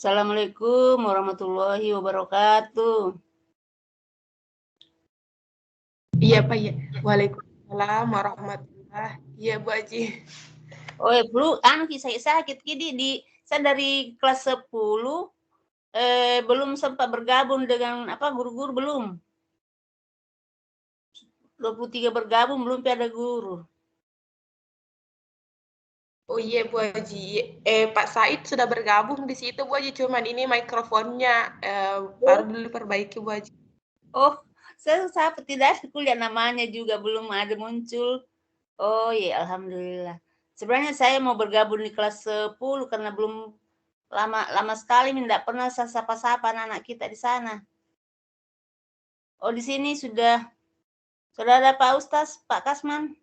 Assalamualaikum warahmatullahi wabarakatuh. Iya Pak, ya. Waalaikumsalam warahmatullahi. Iya Bu Haji. Oh ya, belum saya sakit jadi saya dari kelas 10 belum sempat bergabung dengan guru-guru belum. 23 bergabung belum ada guru. Oh iya Bu Haji. Pak Said sudah bergabung di situ Bu Haji, cuman ini mikrofonnya baru diperbaiki Bu Haji. Oh, saya tidak ada kuliah namanya juga belum ada muncul. Oh iya, alhamdulillah. Sebenarnya saya mau bergabung di kelas 10 karena belum lama sekali tidak pernah sapa-sapa anak-anak kita di sana. Oh, di sini sudah ada Pak Ustaz, Pak Kasman.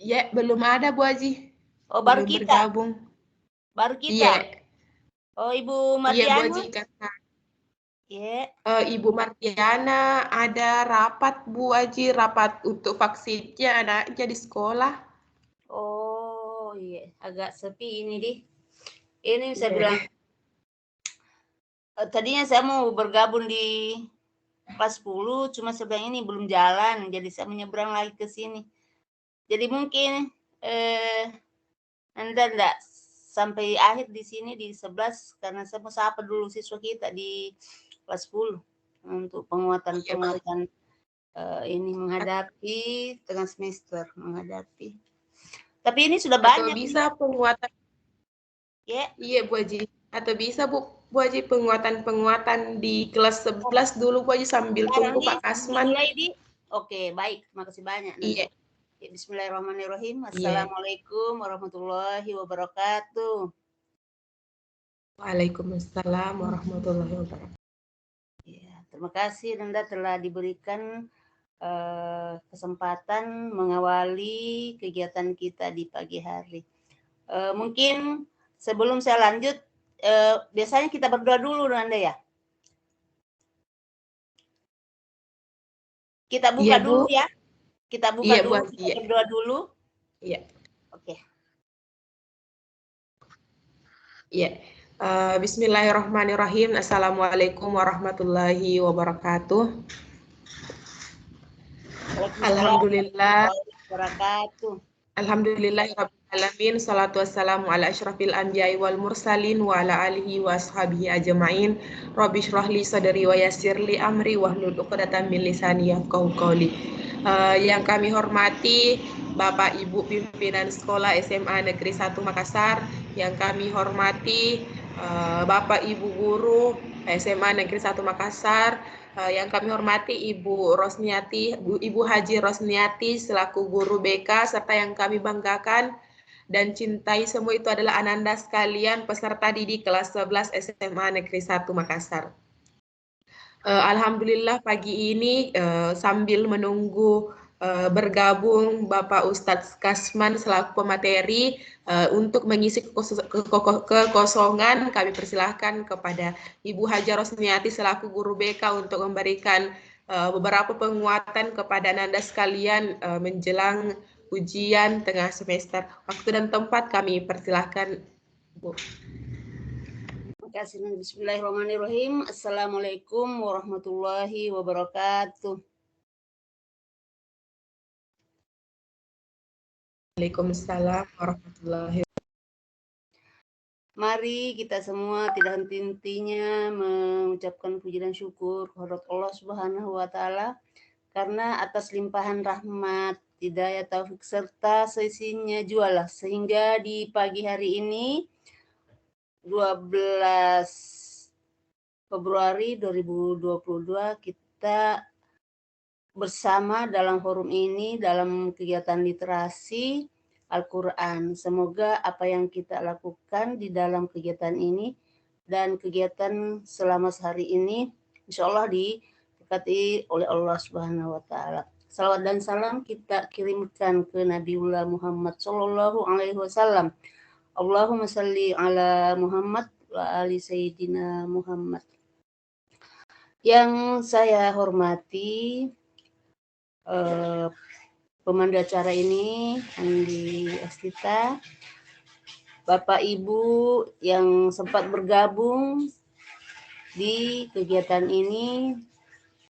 Iya, belum ada Bu Haji. Oh, baru belum kita. Bergabung. Baru kita. Iya. Oh, Ibu Iya Mardiana. Bu Haji, karena Iya. Ibu Mardiana ada rapat Bu Haji, rapat untuk vaksinnya anaknya di sekolah. Oh, iya, agak sepi ini deh. Ini saya Iya. bilang tadinya saya mau bergabung di kelas 10, cuma sebenarnya ini belum jalan, jadi saya menyeberang lagi ke sini. Jadi mungkin Anda enggak sampai akhir di sini di 11 karena saya mau sapa dulu siswa kita di kelas 10 untuk penguatan ini menghadapi tengah semester menghadapi. Tapi ini sudah banyak. Atau bisa penguatan. Ya. Iya Bu Haji. Atau bisa Bu Haji penguatan di kelas 11 dulu Bu Haji sambil tunggu Pak Kasman. Oke, baik. Terima kasih banyak. Iya. Bismillahirrahmanirrahim. Iya. Assalamualaikum warahmatullahi wabarakatuh. Waalaikumsalam warahmatullahi wabarakatuh. Ya, terima kasih Nanda telah diberikan kesempatan mengawali kegiatan kita di pagi hari. Mungkin sebelum saya lanjut, biasanya kita berdoa dulu Nanda ya. Kita buka dulu ya. Kita buka dulu, kita berdoa dulu. Iya. Oke. Iya. Bismillahirrahmanirrahim. Assalamualaikum warahmatullahi wabarakatuh. Alhamdulillah. Alhamdulillahirrabbilalamin. Salatu wassalamu ala asyrafil anbiya'i wal mursalin wa ala alihi wa ashabihi ajma'in. Rabbi shrahli sadri wa yassirli amri wahlul 'uqdatam min lisani yafqahu qawli. Yang kami hormati Bapak Ibu pimpinan sekolah SMA Negeri 1 Makassar, yang kami hormati Bapak Ibu guru SMA Negeri 1 Makassar, yang kami hormati Ibu Haji Rosniati selaku guru BK, serta yang kami banggakan dan cintai semua itu adalah ananda sekalian peserta didik kelas 11 SMA Negeri 1 Makassar. Alhamdulillah pagi ini sambil menunggu bergabung Bapak Ustadz Kasman selaku pemateri untuk mengisi kekosongan, kami persilahkan kepada Ibu Haja Rosniati selaku guru BK untuk memberikan beberapa penguatan kepada Nanda sekalian menjelang ujian tengah semester. Waktu dan tempat kami persilahkan, Bu. Terima kasih. Bismillahirrahmanirrahim. Assalamualaikum warahmatullahi wabarakatuh. Waalaikumsalam warahmatullahi wabarakatuh. Mari kita semua tidak henti-hentinya mengucapkan puji dan syukur kepada Allah Subhanahu wa taala karena atas limpahan rahmat, hidayah, taufik serta seisinya jualah sehingga di pagi hari ini 12 Februari 2022 kita bersama dalam forum ini dalam kegiatan literasi Al-Quran. Semoga apa yang kita lakukan di dalam kegiatan ini dan kegiatan selama sehari ini insya Allah diberkati oleh Allah Subhanahu wa taala. Salawat dan salam kita kirimkan ke Nabiullah Muhammad sallallahu alaihi wasallam. Allahumma salli ala Muhammad wa ali sayyidina Muhammad. Yang saya hormati pemandu acara ini Andi Astita, Bapak Ibu yang sempat bergabung di kegiatan ini,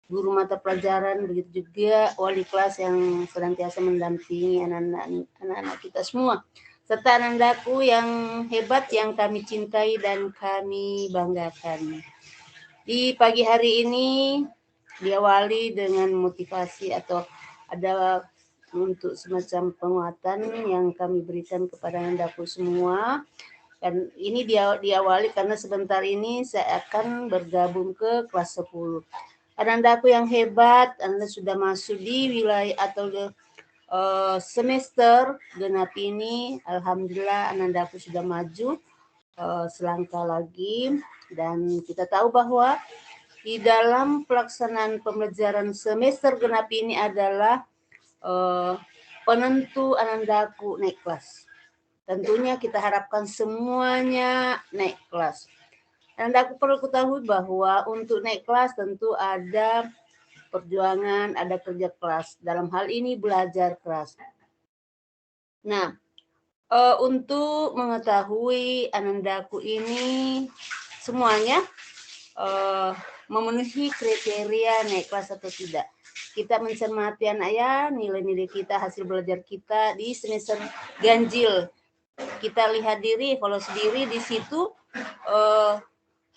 guru mata pelajaran, begitu juga wali kelas yang senantiasa mendampingi anak-anak kita semua, serta anandaku yang hebat yang kami cintai dan kami banggakan. Di pagi hari ini diawali dengan motivasi atau ada untuk semacam penguatan yang kami berikan kepada anandaku semua. Dan ini diawali karena sebentar ini saya akan bergabung ke kelas 10. Anandaku yang hebat, Anda sudah masuk di wilayah atau semester genap ini. Alhamdulillah anandaku sudah maju selangkah lagi, dan kita tahu bahwa di dalam pelaksanaan pembelajaran semester genap ini adalah penentu anandaku naik kelas. Tentunya kita harapkan semuanya naik kelas. Dan aku perlu ketahui bahwa untuk naik kelas tentu ada perjuangan, ada kerja keras. Dalam hal ini belajar keras. Nah, untuk mengetahui anandaku ini semuanya memenuhi kriteria naik kelas atau tidak. Kita mencermati anak ya, nilai-nilai kita, hasil belajar kita di semester ganjil. Kita lihat diri, evaluasi diri di situ,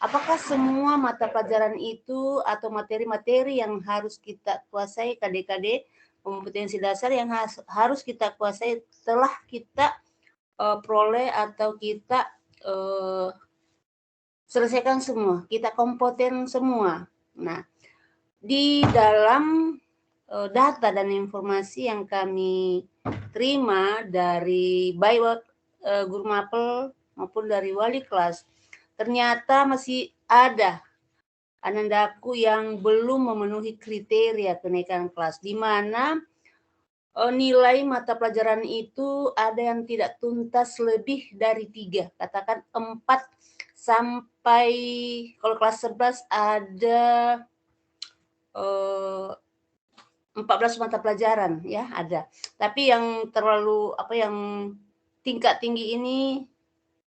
apakah semua mata pelajaran itu atau materi-materi yang harus kita kuasai, KD-KD, kompetensi dasar yang harus kita kuasai telah kita peroleh atau kita selesaikan semua, kita kompeten semua. Nah, di dalam data dan informasi yang kami terima dari baik guru mapel maupun dari wali kelas, ternyata masih ada anandaku yang belum memenuhi kriteria kenaikan kelas, di mana nilai mata pelajaran itu ada yang tidak tuntas lebih dari 3, katakan 4 sampai kalau kelas 11 ada 14 mata pelajaran ya ada. Tapi yang terlalu yang tingkat tinggi ini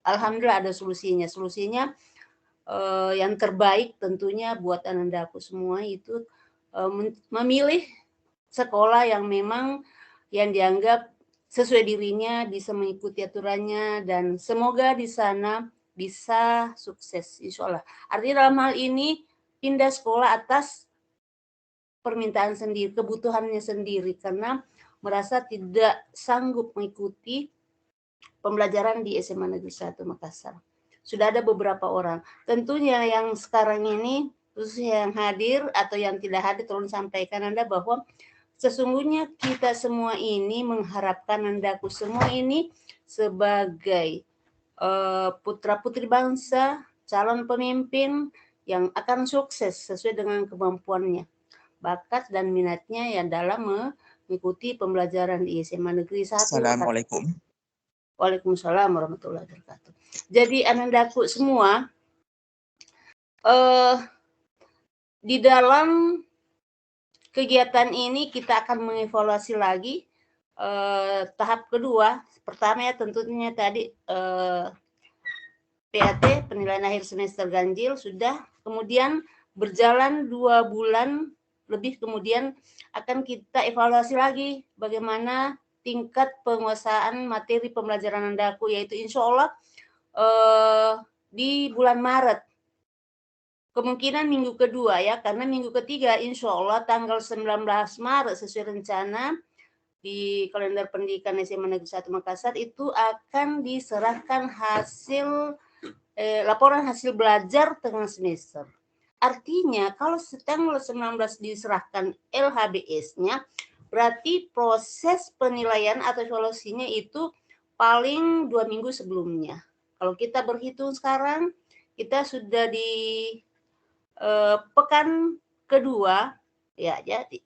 alhamdulillah ada solusinya. Solusinya yang terbaik tentunya buat anandaku semua itu memilih sekolah yang memang yang dianggap sesuai dirinya, bisa mengikuti aturannya, dan semoga di sana bisa sukses insya Allah. Artinya dalam hal ini pindah sekolah atas permintaan sendiri, kebutuhannya sendiri, karena merasa tidak sanggup mengikuti pembelajaran di SMA Negeri 1 Makassar. Sudah ada beberapa orang. Tentunya yang sekarang ini, khususnya yang hadir atau yang tidak hadir, tolong sampaikan Anda bahwa sesungguhnya kita semua ini mengharapkan anandaku semua ini sebagai putra-putri bangsa, calon pemimpin yang akan sukses sesuai dengan kemampuannya, bakat dan minatnya yang dalam mengikuti pembelajaran di SMA Negeri 1. Assalamualaikum. Waalaikumsalam warahmatullahi wabarakatuh. Jadi anandaku semua, di dalam kegiatan ini kita akan mengevaluasi lagi tahap kedua. Pertama ya tentunya tadi PAT, penilaian akhir semester ganjil sudah, kemudian berjalan 2 bulan lebih, kemudian akan kita evaluasi lagi bagaimana tingkat penguasaan materi pembelajaran anandaku, yaitu insya Allah di bulan Maret. Kemungkinan minggu kedua ya, karena minggu ketiga insya Allah tanggal 19 Maret sesuai rencana di kalender pendidikan SMA Negeri 1 Makassar itu akan diserahkan hasil laporan hasil belajar tengah semester. Artinya kalau tanggal 19 diserahkan LHBS-nya, berarti proses penilaian atau evaluasinya itu paling 2 minggu sebelumnya. Kalau kita berhitung sekarang, kita sudah di pekan kedua, ya jadi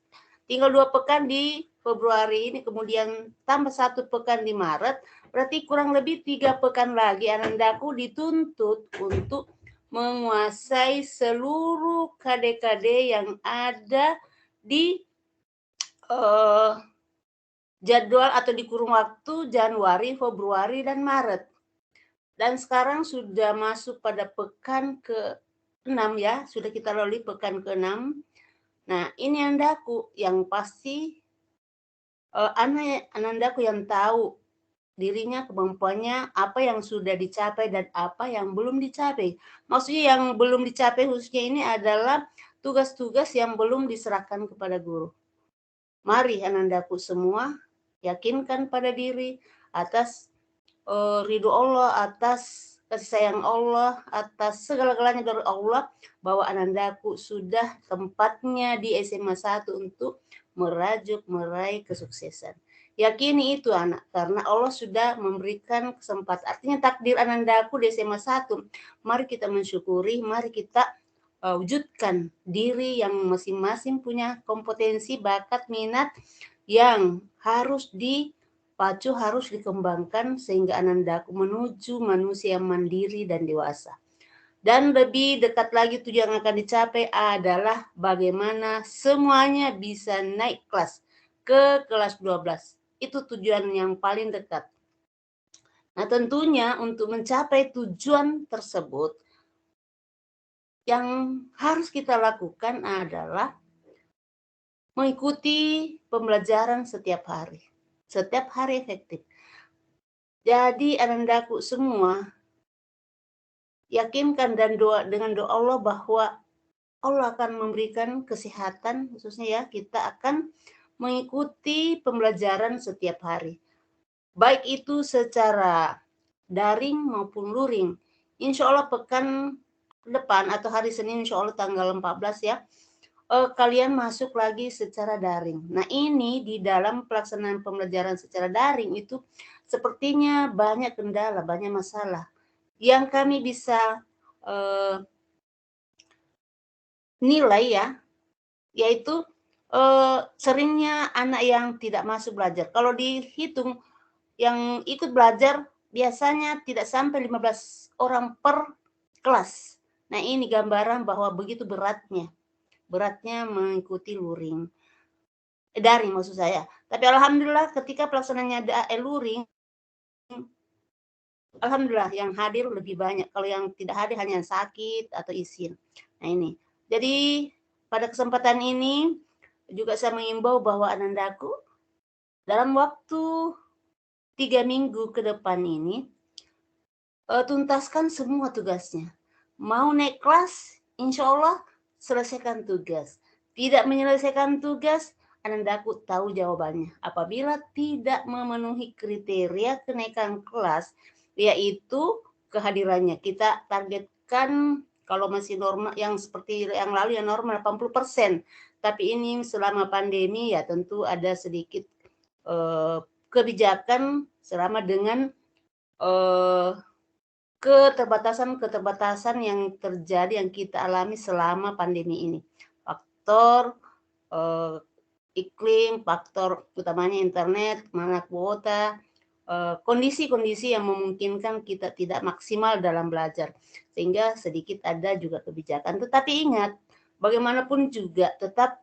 tinggal 2 pekan di Februari ini, kemudian tambah 1 pekan di Maret, berarti kurang lebih 3 pekan lagi anandaku dituntut untuk menguasai seluruh KD-KD yang ada di jadwal atau di kurun waktu Januari, Februari, dan Maret. Dan sekarang sudah masuk pada pekan ke-6 ya, sudah kita lalui pekan ke-6. Nah, ini Anandaku yang pasti Anandaku yang tahu dirinya, kemampuannya, apa yang sudah dicapai dan apa yang belum dicapai. Maksudnya yang belum dicapai khususnya ini adalah tugas-tugas yang belum diserahkan kepada guru. Mari Anandaku semua yakinkan pada diri atas ridho Allah, atas kasih sayang Allah, atas segala-galanya dari Allah, bahwa Anandaku sudah tempatnya di SMA 1 untuk meraih kesuksesan. Yakini itu anak, karena Allah sudah memberikan kesempatan. Artinya takdir Anandaku di SMA 1. Mari kita mensyukuri, mari kita wujudkan diri yang masing-masing punya kompetensi, bakat, minat yang harus dipacu, harus dikembangkan sehingga Anandaku menuju manusia mandiri dan dewasa. Dan lebih dekat lagi tujuan yang akan dicapai adalah bagaimana semuanya bisa naik kelas ke kelas 12. Itu tujuan yang paling dekat. Nah, tentunya untuk mencapai tujuan tersebut, yang harus kita lakukan adalah mengikuti pembelajaran setiap hari. Setiap hari efektif. Jadi Anandaku semua, yakinkan dan doa dengan doa Allah bahwa Allah akan memberikan kesehatan, khususnya ya, kita akan mengikuti pembelajaran setiap hari. Baik itu secara daring maupun luring. Insya Allah pekan depan atau hari Senin insya Allah tanggal 14 ya, kalian masuk lagi secara daring. Nah, ini di dalam pelaksanaan pembelajaran secara daring itu sepertinya banyak kendala, banyak masalah yang kami bisa nilai ya, yaitu seringnya anak yang tidak masuk belajar. Kalau dihitung yang ikut belajar biasanya tidak sampai 15 orang per kelas. Nah, ini gambaran bahwa begitu beratnya mengikuti luring. Daring maksud saya. Tapi alhamdulillah ketika pelaksanaannya luring, alhamdulillah yang hadir lebih banyak. Kalau yang tidak hadir hanya sakit atau izin. Nah, ini. Jadi pada kesempatan ini juga saya mengimbau bahwa Anandaku dalam waktu 3 minggu ke depan ini tuntaskan semua tugasnya. Mau naik kelas, insya Allah selesaikan tugas. Tidak menyelesaikan tugas, Anandaku tahu jawabannya. Apabila tidak memenuhi kriteria kenaikan kelas, yaitu kehadirannya. Kita targetkan kalau masih normal, yang seperti yang lalu yang normal 80%. Tapi ini selama pandemi ya tentu ada sedikit kebijakan selama dengan keterbatasan yang terjadi, yang kita alami selama pandemi ini. Faktor iklim, faktor utamanya internet, mana kuota, kondisi-kondisi yang memungkinkan kita tidak maksimal dalam belajar. Sehingga sedikit ada juga kebijakan. Tetapi ingat, bagaimanapun juga tetap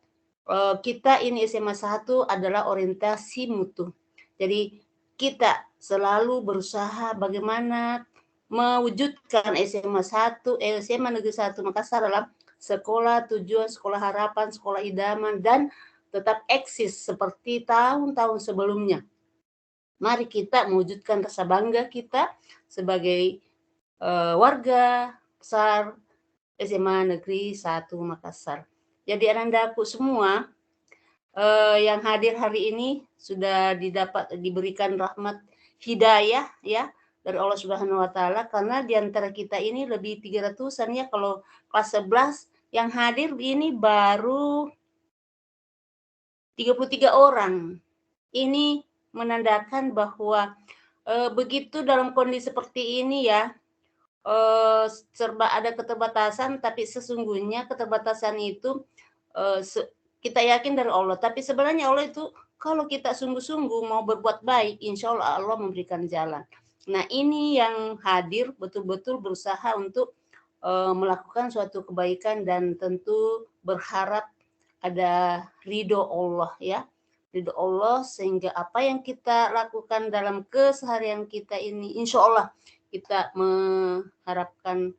kita ini SMA 1 adalah orientasi mutu. Jadi kita selalu berusaha bagaimana mewujudkan SMA Negeri 1 Makassar dalam sekolah tujuan, sekolah harapan, sekolah idaman, dan tetap eksis seperti tahun-tahun sebelumnya. Mari kita mewujudkan rasa bangga kita sebagai warga besar SMA Negeri 1 Makassar. Jadi Anandaku semua yang hadir hari ini sudah diberikan rahmat hidayah ya dari Allah Subhanahu wa taala, karena di antara kita ini lebih 300-an ya, kalau kelas 11 yang hadir ini baru 33 orang. Ini menandakan bahwa begitu dalam kondisi seperti ini ya, serba ada keterbatasan, tapi sesungguhnya keterbatasan itu kita yakin dari Allah. Tapi sebenarnya Allah itu kalau kita sungguh-sungguh mau berbuat baik, insya Allah Allah memberikan jalan. Nah, ini yang hadir betul-betul berusaha untuk melakukan suatu kebaikan dan tentu berharap ada ridho Allah ya. Ridho Allah sehingga apa yang kita lakukan dalam keseharian kita ini insya Allah kita mengharapkan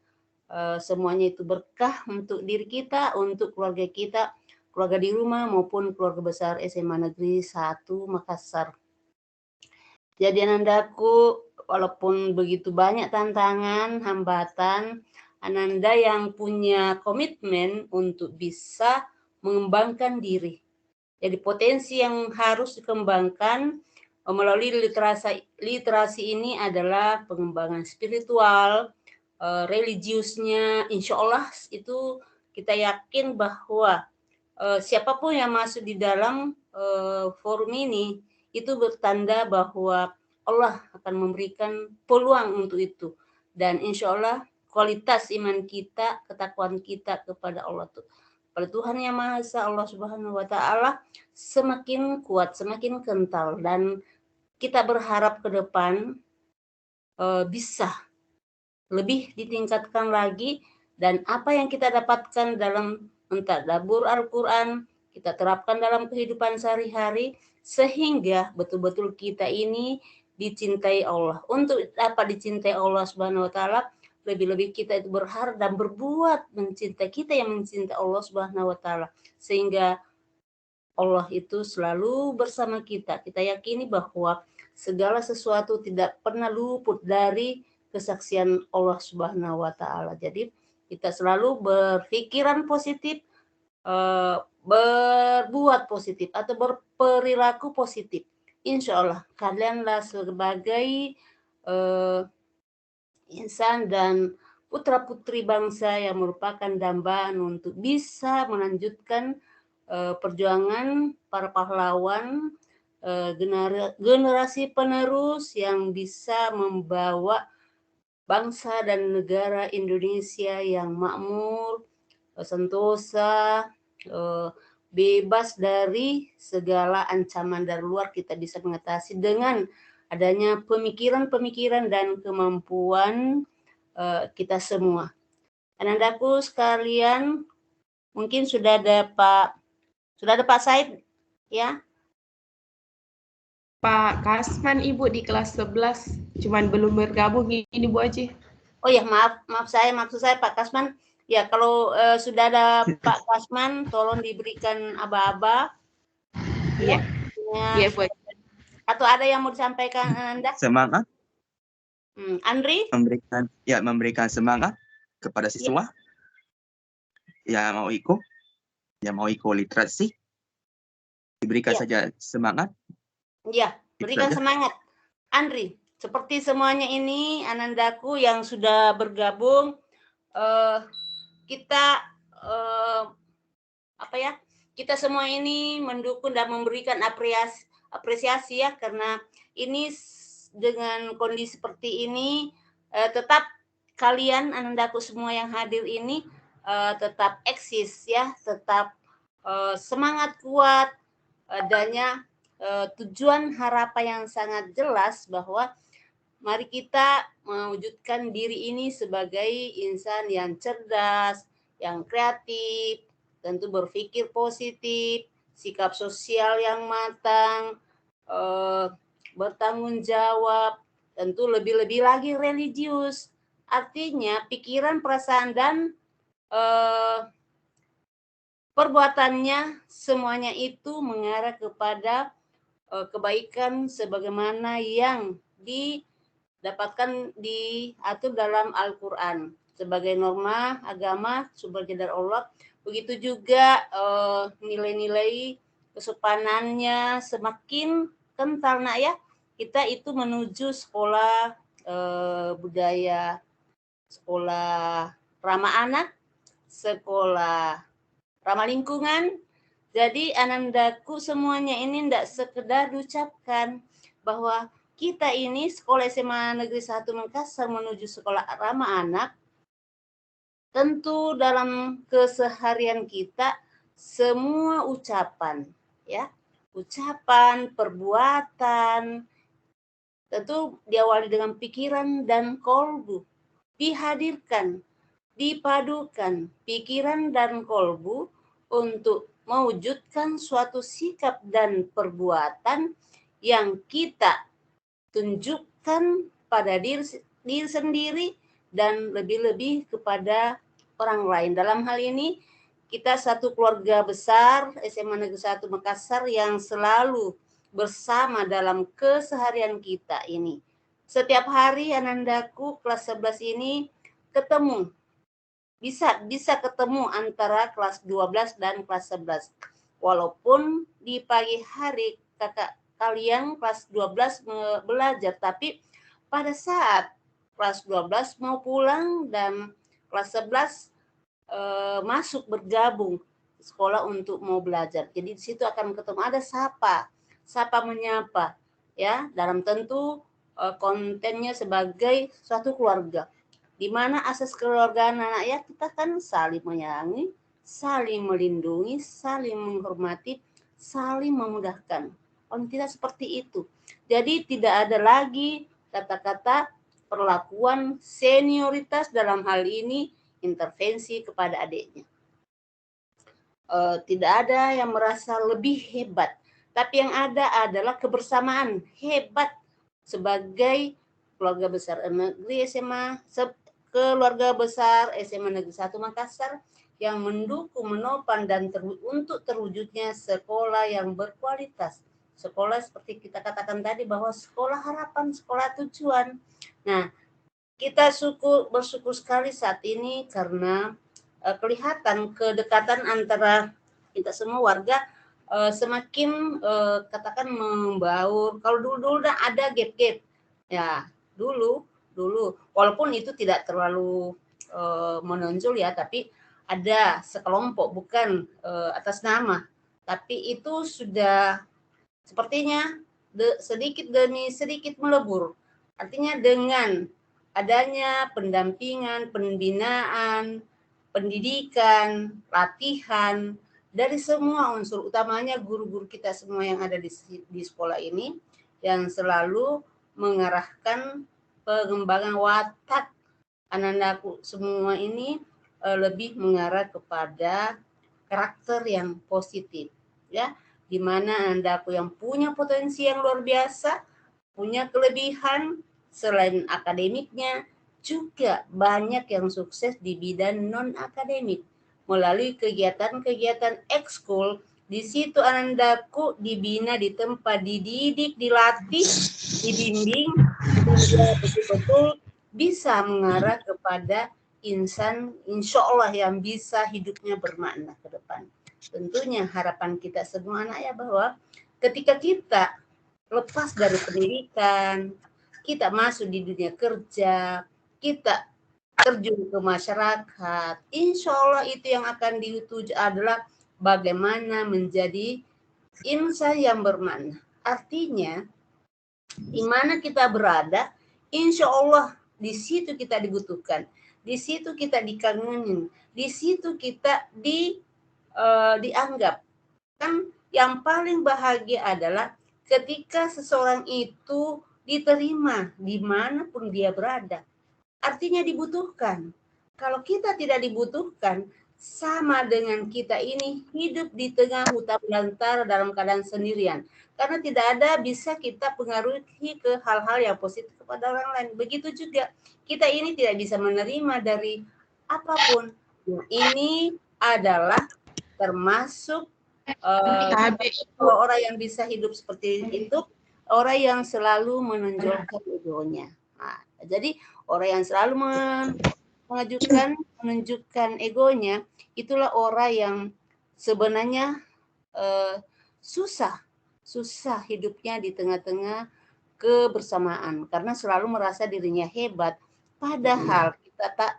semuanya itu berkah untuk diri kita, untuk keluarga kita, keluarga di rumah maupun keluarga besar SMA Negeri 1 Makassar. Jadi Anandaku, walaupun begitu banyak tantangan, hambatan, Ananda yang punya komitmen untuk bisa mengembangkan diri. Jadi potensi yang harus dikembangkan melalui literasi ini adalah pengembangan spiritual, religiusnya, insya Allah itu kita yakin bahwa siapapun yang masuk di dalam forum ini itu bertanda bahwa Allah akan memberikan peluang untuk itu, dan insya Allah kualitas iman kita, ketakwaan kita kepada Allah pada Tuhan Yang Maha Esa, Allah Subhanahu wa Ta'ala, semakin kuat, semakin kental, dan kita berharap ke depan bisa lebih ditingkatkan lagi, dan apa yang kita dapatkan dalam mentadabbur Al-Quran kita terapkan dalam kehidupan sehari-hari sehingga betul-betul kita ini dicintai Allah. Untuk dapat dicintai Allah Subhanahu wa Ta'ala, lebih-lebih kita itu berharap dan berbuat mencintai, kita yang mencintai Allah Subhanahu wa Ta'ala, sehingga Allah itu selalu bersama kita. Kita yakini bahwa segala sesuatu tidak pernah luput dari kesaksian Allah Subhanahu wa Ta'ala. Jadi kita selalu berpikiran positif, berbuat positif atau berperilaku positif. Insya Allah kalianlah sebagai insan dan putra-putri bangsa yang merupakan dambaan untuk bisa melanjutkan perjuangan para pahlawan, generasi penerus yang bisa membawa bangsa dan negara Indonesia yang makmur, sentosa, bebas dari segala ancaman dari luar. Kita bisa mengatasi dengan adanya pemikiran-pemikiran dan kemampuan kita semua. Anandaku sekalian, mungkin sudah ada Pak Said ya? Pak Kasman Ibu di kelas 11, cuman belum bergabung ini Bu Aji. Oh ya, maksud saya Pak Kasman. Ya, kalau sudah ada Pak Kasman, tolong diberikan aba-aba. Iya. Iya Bu Aji. Atau ada yang mau disampaikan Anda? Semangat. Andri? Memberikan semangat kepada siswa yang mau ikut literasi. Diberikan saja semangat. Ya, berikan semangat. Andri, seperti semuanya ini Anandaku yang sudah bergabung, kita kita semua ini mendukung dan memberikan apresiasi ya, karena ini dengan kondisi seperti ini tetap kalian Anandaku semua yang hadir ini tetap eksis ya, tetap semangat kuat, adanya tujuan harapan yang sangat jelas bahwa mari kita mewujudkan diri ini sebagai insan yang cerdas, yang kreatif, tentu berpikir positif, sikap sosial yang matang, bertanggung jawab, tentu lebih-lebih lagi religius. Artinya pikiran, perasaan, dan perbuatannya semuanya itu mengarah kepada kebaikan sebagaimana yang didapatkan diatur dalam Al-Quran sebagai norma agama sumber dari Allah. Begitu juga nilai-nilai kesopanannya semakin kental nak ya. Kita itu menuju sekolah budaya, sekolah ramah anak, sekolah ramah lingkungan. Jadi Anandaku semuanya ini tidak sekedar diucapkan bahwa kita ini sekolah SMA Negeri 1 Makassar menuju sekolah ramah anak. Tentu dalam keseharian kita semua ucapan ya, ucapan, perbuatan tentu diawali dengan pikiran dan kolbu, dihadirkan, dipadukan pikiran dan kolbu untuk mewujudkan suatu sikap dan perbuatan yang kita tunjukkan pada diri sendiri dan lebih-lebih kepada orang lain. Dalam hal ini kita satu keluarga besar SMA Negeri 1 Makassar yang selalu bersama dalam keseharian kita ini. Setiap hari Anandaku kelas 11 ini ketemu. Bisa ketemu antara kelas 12 dan kelas 11. Walaupun di pagi hari kakak kalian kelas 12 belajar, tapi pada saat kelas 12 mau pulang dan kelas 11 masuk bergabung sekolah untuk mau belajar. Jadi di situ akan ketemu ada sapa menyapa ya, dalam tentu kontennya sebagai suatu keluarga. Di mana asas keluargaan anak ya kita kan saling menyayangi, saling melindungi, saling menghormati, saling memudahkan. Kalau tidak seperti itu. Jadi tidak ada lagi kata-kata perlakuan senioritas dalam hal ini intervensi kepada adiknya. Tidak ada yang merasa lebih hebat, tapi yang ada adalah kebersamaan hebat sebagai keluarga besar negeri SMA, keluarga besar SMA Negeri 1 Makassar yang mendukung, menopang dan untuk terwujudnya sekolah yang berkualitas. Sekolah seperti kita katakan tadi bahwa sekolah harapan, sekolah tujuan. Nah, kita bersyukur sekali saat ini karena kelihatan kedekatan antara kita semua warga semakin katakan membaur. Kalau dulu ada gap-gap ya, dulu walaupun itu tidak terlalu menonjol ya, tapi ada sekelompok bukan atas nama, tapi itu sudah sepertinya sedikit demi sedikit melebur. Artinya dengan adanya pendampingan, pembinaan, pendidikan, latihan dari semua unsur, utamanya guru-guru kita semua yang ada di sekolah ini yang selalu mengarahkan pengembangan watak anak-anakku semua ini lebih mengarah kepada karakter yang positif ya, di mana anak-anakku yang punya potensi yang luar biasa, punya kelebihan. Selain akademiknya, juga banyak yang sukses di bidang non-akademik melalui kegiatan-kegiatan ekskul. Di situ anandaku dibina, ditempa, dididik, dilatih, dibimbing, sehingga betul-betul bisa mengarah kepada insan insya Allah yang bisa hidupnya bermakna ke depan. Tentunya harapan kita semua anak ya, bahwa ketika kita lepas dari pendidikan, kita masuk di dunia kerja, kita terjun ke masyarakat, insya Allah itu yang akan dituju adalah bagaimana menjadi insan yang bermakna. Artinya, di mana kita berada, insya Allah di situ kita dibutuhkan, di situ kita dikangenin, di situ kita dianggap. Kan yang paling bahagia adalah ketika seseorang itu diterima dimanapun dia berada. Artinya dibutuhkan. Kalau kita tidak dibutuhkan, sama dengan kita ini hidup di tengah hutan belantara dalam keadaan sendirian. Karena tidak ada bisa kita pengaruhi ke hal-hal yang positif kepada orang lain. Begitu juga kita ini tidak bisa menerima dari apapun. Nah, ini adalah termasuk orang yang bisa hidup seperti itu, orang yang selalu menonjolkan egonya. Nah, jadi orang yang selalu menunjukkan egonya, itulah orang yang sebenarnya susah hidupnya di tengah-tengah kebersamaan, karena selalu merasa dirinya hebat. Padahal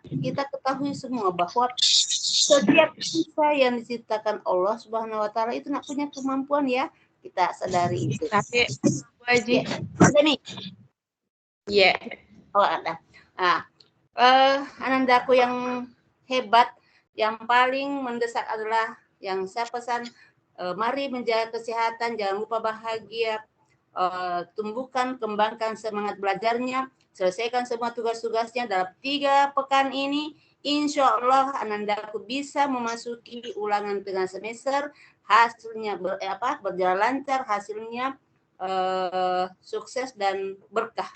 kita ketahui semua bahwa setiap kita yang diciptakan Allah Subhanahu wa taala itu nak punya kemampuan ya, kita sadari itu. Tapi Haji. Ada nih. Iya. Oh, ada. Nah, anandaku yang hebat, yang paling mendesak adalah yang saya pesan, mari menjaga kesehatan, jangan lupa bahagia, tumbuhkan, kembangkan semangat belajarnya, selesaikan semua tugas-tugasnya dalam 3 pekan ini. Insya Allah anandaku bisa memasuki ulangan tengah semester, hasilnya berjalan lancar, hasilnya sukses dan berkah.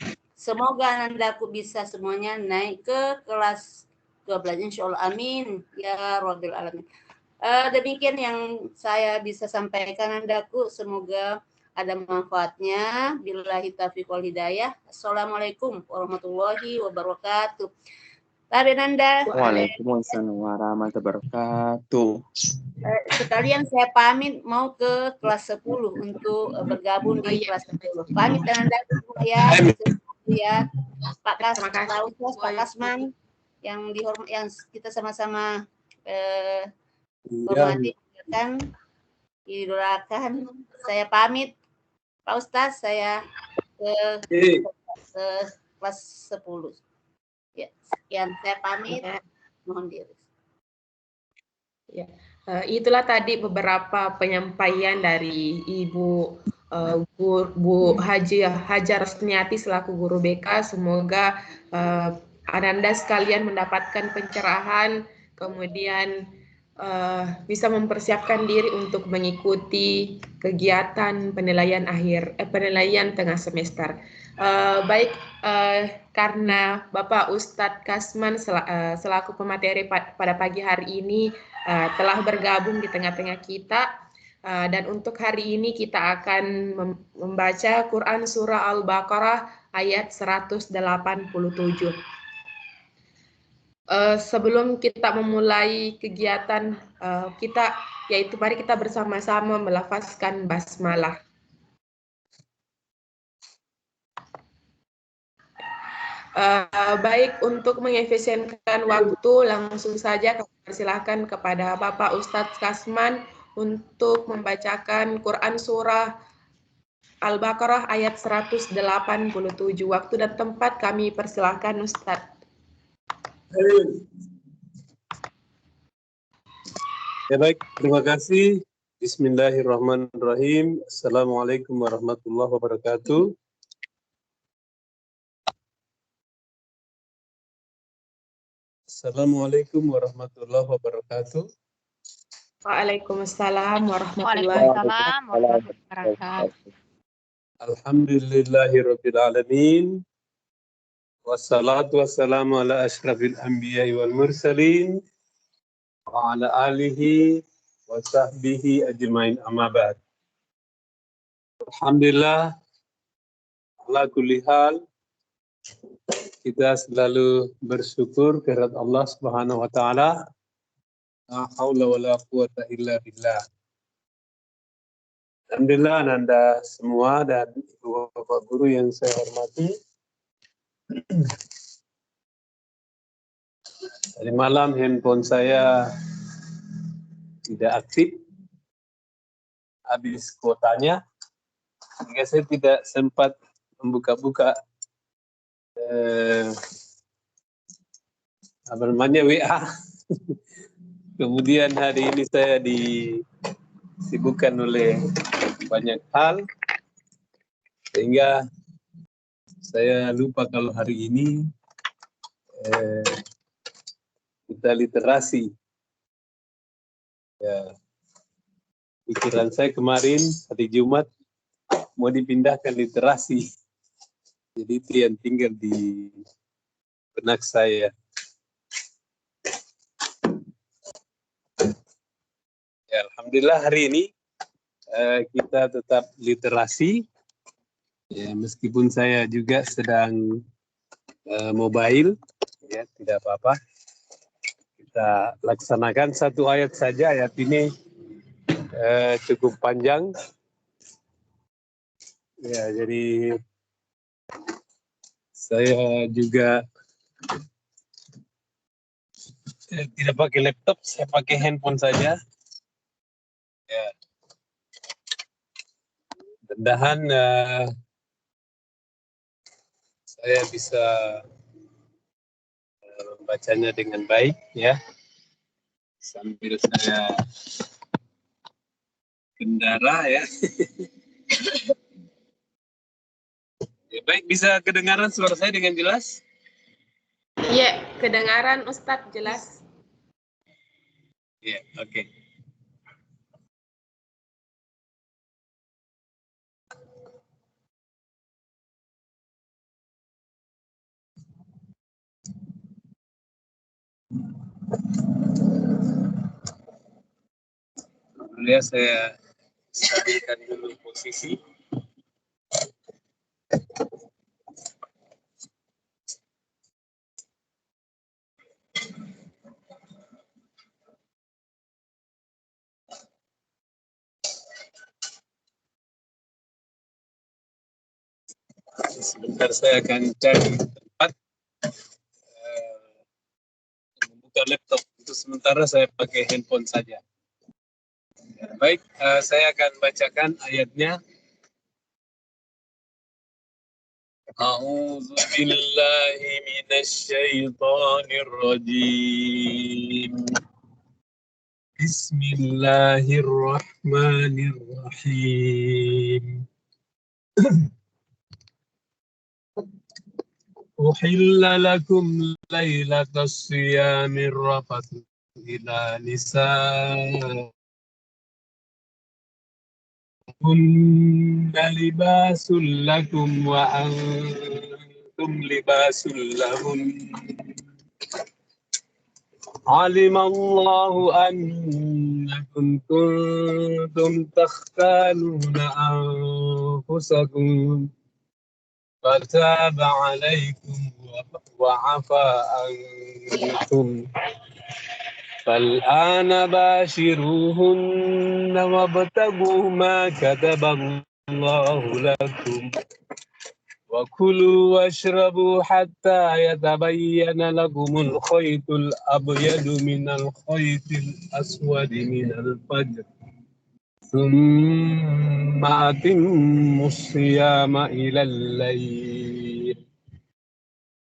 Semoga anandaku bisa semuanya naik ke kelas 12. Insya Allah, amin ya Rabbil Alamin. Demikian yang saya bisa sampaikan anandaku. Semoga ada manfaatnya. Billahi taufiq wal hidayah. Assalamualaikum warahmatullahi wabarakatuh. Tari Nanda. Waalaikumsalam warahmatullahi wabarakatuh. Sekalian saya pamit mau ke kelas 10 untuk bergabung di kelas 10. Pamit Nanda ya. Pak Kasman yang dihormat, yang kita sama-sama hormati kan, didoakan. Saya pamit Pak Ustadz, saya ke kelas 10. Ya, sekian saya pamit. Mohon diri. Ya, itulah tadi beberapa penyampaian dari Ibu Bu Hajar Rosniati selaku guru BK. Semoga Ananda sekalian mendapatkan pencerahan, kemudian bisa mempersiapkan diri untuk mengikuti kegiatan penilaian penilaian tengah semester. Baik, karena Bapak Ustadz Kasman selaku pemateri pada pagi hari ini telah bergabung di tengah-tengah kita, dan untuk hari ini kita akan membaca Quran Surah Al-Baqarah ayat 187. Sebelum kita memulai kegiatan kita, yaitu mari kita bersama-sama melafazkan basmalah. Baik, untuk mengefisienkan waktu, langsung saja kami persilahkan kepada Bapak Ustadz Kasman untuk membacakan Quran Surah Al-Baqarah ayat 187. Waktu dan tempat kami persilahkan Ustadz. Ya baik, terima kasih. Bismillahirrahmanirrahim. Assalamualaikum warahmatullahi wabarakatuh. Assalamualaikum warahmatullahi wabarakatuh. Waalaikumsalam warahmatullahi wabarakatuh. Alhamdulillahirabbil alamin. Wassalatu wassalamu ala asyrafil anbiya'i wal mursalin wa ala alihi wa sahbihi ajmain, amma ba'd. Alhamdulillah, ala kulli hal, kita selalu bersyukur kehadirat Allah Subhanahu wa taala. La haula wala quwata illa billah. Alhamdulillah, Anda semua dan Ibu Bapak guru yang saya hormati. Tadi malam handphone saya tidak aktif, habis kuotanya, sehingga saya tidak sempat membuka-buka apa namanya WA. Kemudian hari ini saya disibukkan oleh banyak hal, sehingga saya lupa kalau hari ini kita literasi. Ya, pikiran saya kemarin hari Jumat mau dipindahkan literasi, jadi itu yang tinggal di benak saya. Ya, alhamdulillah hari ini kita tetap literasi, ya, meskipun saya juga sedang mobile, ya tidak apa-apa. Kita laksanakan satu ayat saja. Ayat ini cukup panjang, ya, jadi saya juga tidak pakai laptop, saya pakai handphone saja. Ya. Mudah-mudahan saya bisa membacanya dengan baik, ya, sambil saya kendara, ya. Ya, baik, bisa kedengaran suara saya dengan jelas? Ya, kedengaran Ustadz jelas. Ya, oke. Ya, saya stabilkan dulu posisi. Sebentar saya akan cari tempat membuka laptop. Untuk sementara saya pakai handphone saja. Baik, saya akan bacakan ayatnya. A'udzu billahi minasy syaithanir rajim. Bismillahirrahmanirrahim. Uhilla lakum lailatas siyamir rafathu ila nisaikum kunna libasul lakum wa antum libasul lahum. Alimallahu annakum kuntum takhtanuna anfusakum fataba alaikum wa afa ankum. فالآن باشروهن وابتغوا ما كتب الله لكم وكلوا واشربوا حتى يتبين لكم الخيط الأبيض من الخيط الأسود من الفجر ثم أتموا الصيام إلى الليل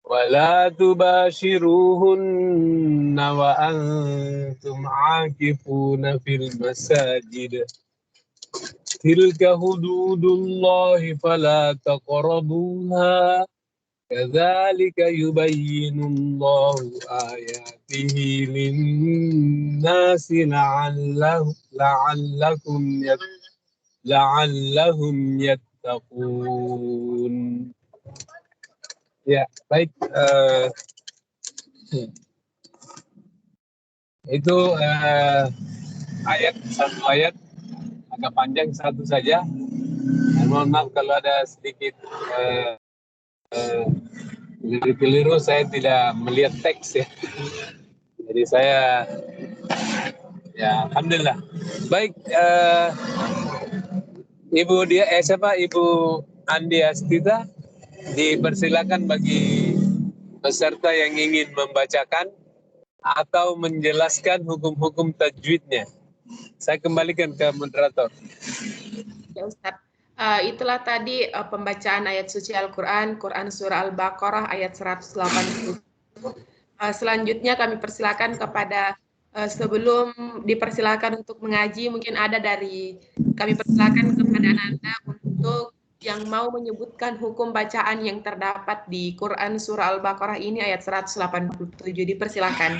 ولا تباشروهن وأنتم عاكفون في المساجد تلك حدود الله فلا تقربوها كذلك يبين الله آياته للناس لعلهم يتقون. Ya, baik. Itu satu ayat agak panjang, satu saja. Mohon maaf kalau ada sedikit keliru, saya tidak melihat teks ya. Jadi saya, ya alhamdulillah. Baik, Ibu Andi Astita, dipersilakan bagi peserta yang ingin membacakan atau menjelaskan hukum-hukum tajwidnya. Saya kembalikan ke moderator. Ya Ustaz, itulah tadi pembacaan ayat suci Al-Quran, Quran Surah Al-Baqarah ayat 180. Selanjutnya kami persilakan kepada sebelum dipersilakan untuk mengaji, mungkin ada dari kami persilakan kepada Anda untuk yang mau menyebutkan hukum bacaan yang terdapat di Quran Surah Al-Baqarah ini ayat 187. Dipersilakan.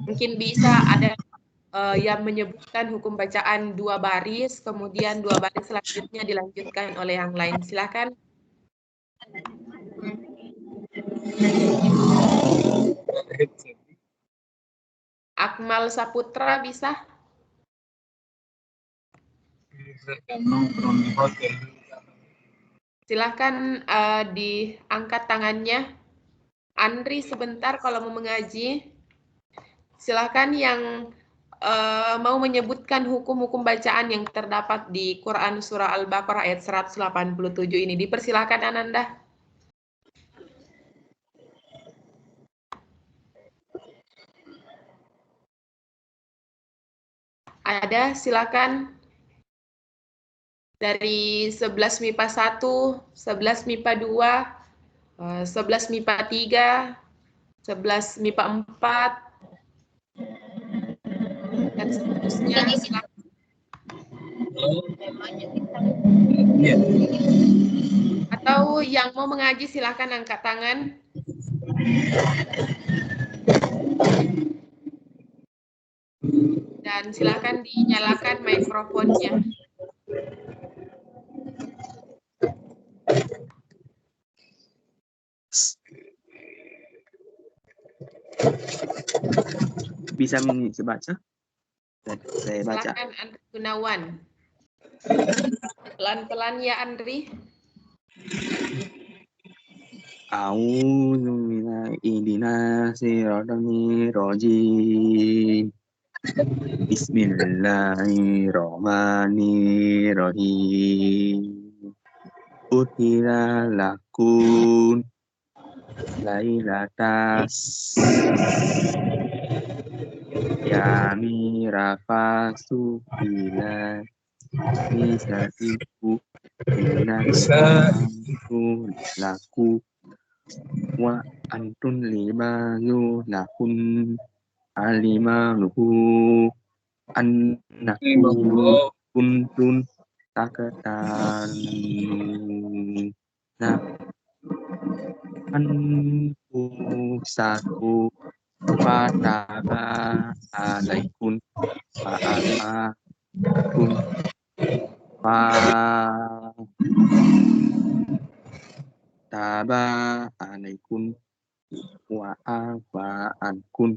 Mungkin bisa ada yang menyebutkan hukum bacaan 2 baris, kemudian 2 baris selanjutnya dilanjutkan oleh yang lain. Silakan. Akmal Saputra bisa? Silakan diangkat tangannya. Andri sebentar kalau mau mengaji. Silakan yang mau menyebutkan hukum-hukum bacaan yang terdapat di Quran Surah Al-Baqarah ayat 187 ini. Dipersilakan Ananda. Ada, silakan. Dari 11 MIPA 1, 11 MIPA 2, 11 MIPA 3, 11 MIPA 4, dan seterusnya. Silakan. Atau yang mau mengaji silakan angkat tangan. Dan silakan dinyalakan mikrofonnya. Bisa baca? Saya baca. Silakan Andri Gunawan. Pelan-pelan ya Andri. A'udzu billahi Bismillahirrahmanirrahim. Utila lakun lailatas yami rafasu ila nisatiku innaku laku wa antun limayu lakun alimanuhu annaku kuntun takatan anfusaku fataba alaikun fa'afakun fataba alaikun wa'afa'ankun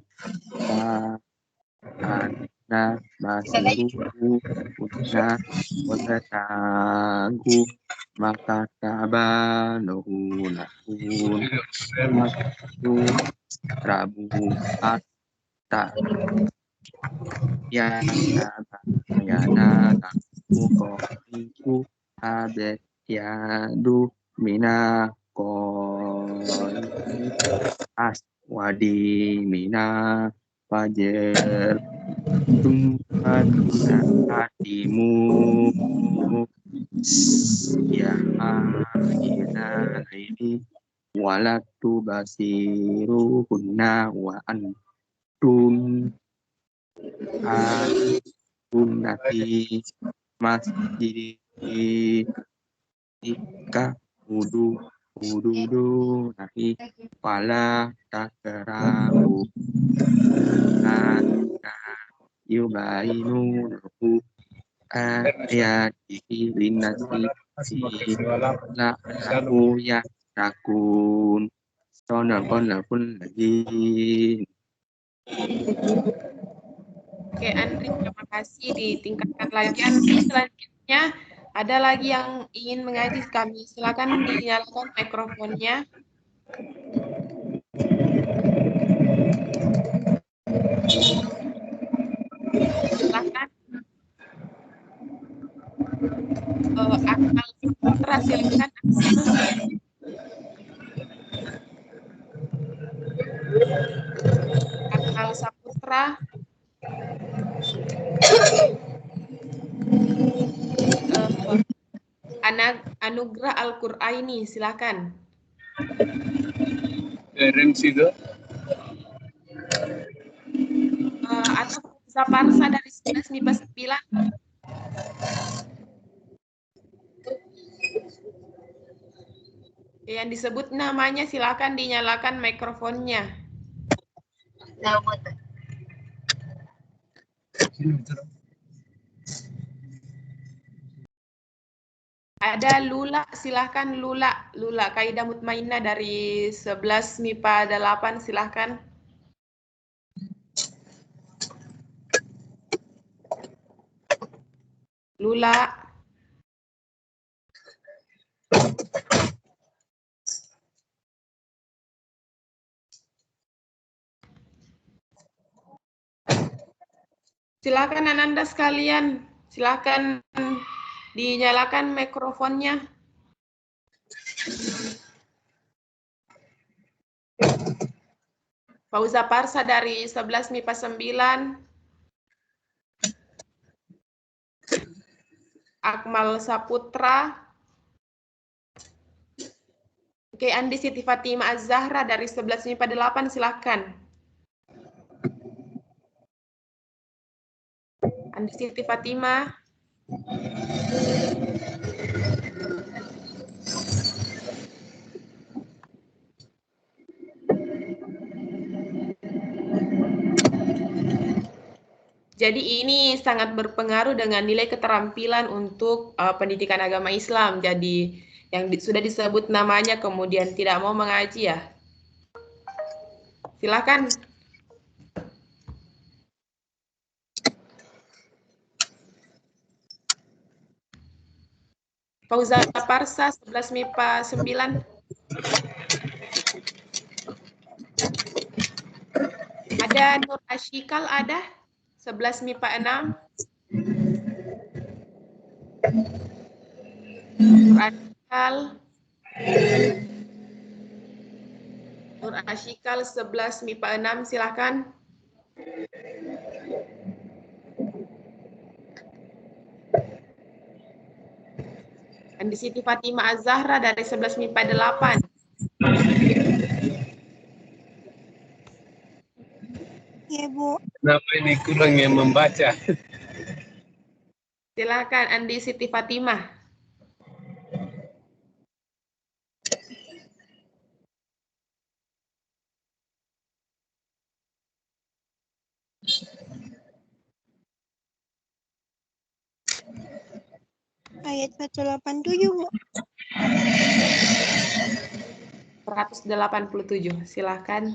fa'anna basiruhu kunna watatagu maka tabalahu lakun waktu Rabu Atta ya tabayana laku koriku abet yadu mina kori aswadi mina fajer tumaduna hatimu ya ina ini walatu basiru kunna wa antum nafi masjid ika wudu nafi wala takrahu anna yubainu nuhu ayatihi linnasi la aku ya takun sonakon lagi. Oke Andri, terima kasih, ditingkatkan lagi Andri. Selanjutnya ada lagi yang ingin mengaji kami. Silakan dinyalakan mikrofonnya. Silakan. Akmal Saputra, silakan. Akmal Saputra. Anugerah Al-Qur'ani, silakan. Atau Saparsa dari 11 MIPA 9. Yang disebut namanya silakan dinyalakan mikrofonnya. Ada Lula, silahkan Lula Kaidah Mutmainah dari 11 MIPA 8, silahkan. Lula. Silakan Ananda sekalian, silakan dinyalakan mikrofonnya. Fauza Parsa dari 11 MIPA 9. Akmal Saputra. Oke, Andi Siti Fatimah Az-Zahra dari 11 MIPA 8, silakan. Andi Siti Fatimah. Jadi ini sangat berpengaruh dengan nilai keterampilan untuk pendidikan agama Islam. Jadi yang sudah disebut namanya kemudian tidak mau mengaji ya. Silakan Fauza Parsa 11 MIPA 9. Ada Nur Ashikal ada 11 MIPA 6. Nur Ashikal 11 MIPA 6, silakan. Andi Siti Fatimah Az-Zahra dari 11 MIPA 8. Ya, Bu. Kenapa ini kurang yang membaca? Silakan Andi Siti Fatimah. Ayat 187, Bu. 187, silakan.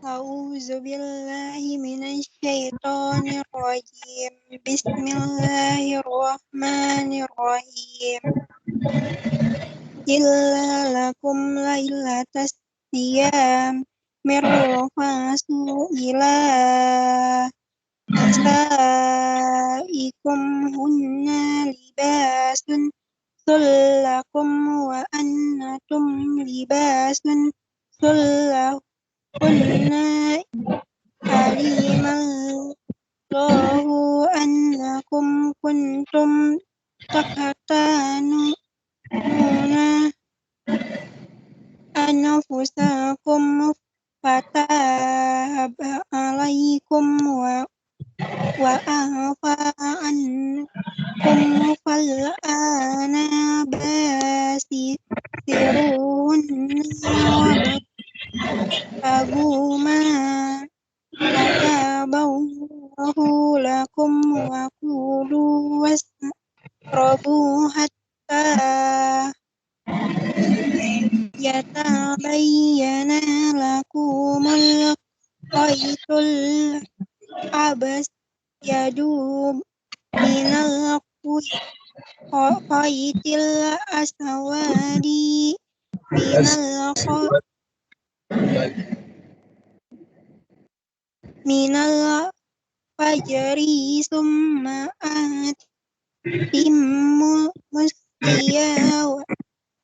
A'udzu billahi minasy syaithanir rajim. Bismillahirrahmanirrahim. Illa lakum lailatas siyam mirfasu ila nisaikum hunna libasun lakum wa antum libasun kunna alimallahu annakum kuntum takhatanuna anfusakum fataba alaikum wa afa ankum fal'ana basirunna Aguma kataballahu lakum wa kulu wasrabu hatta yatabayyana lakumul khaytul abyadu minal khaytil aswadi minal fajri summa atimmu musliya wa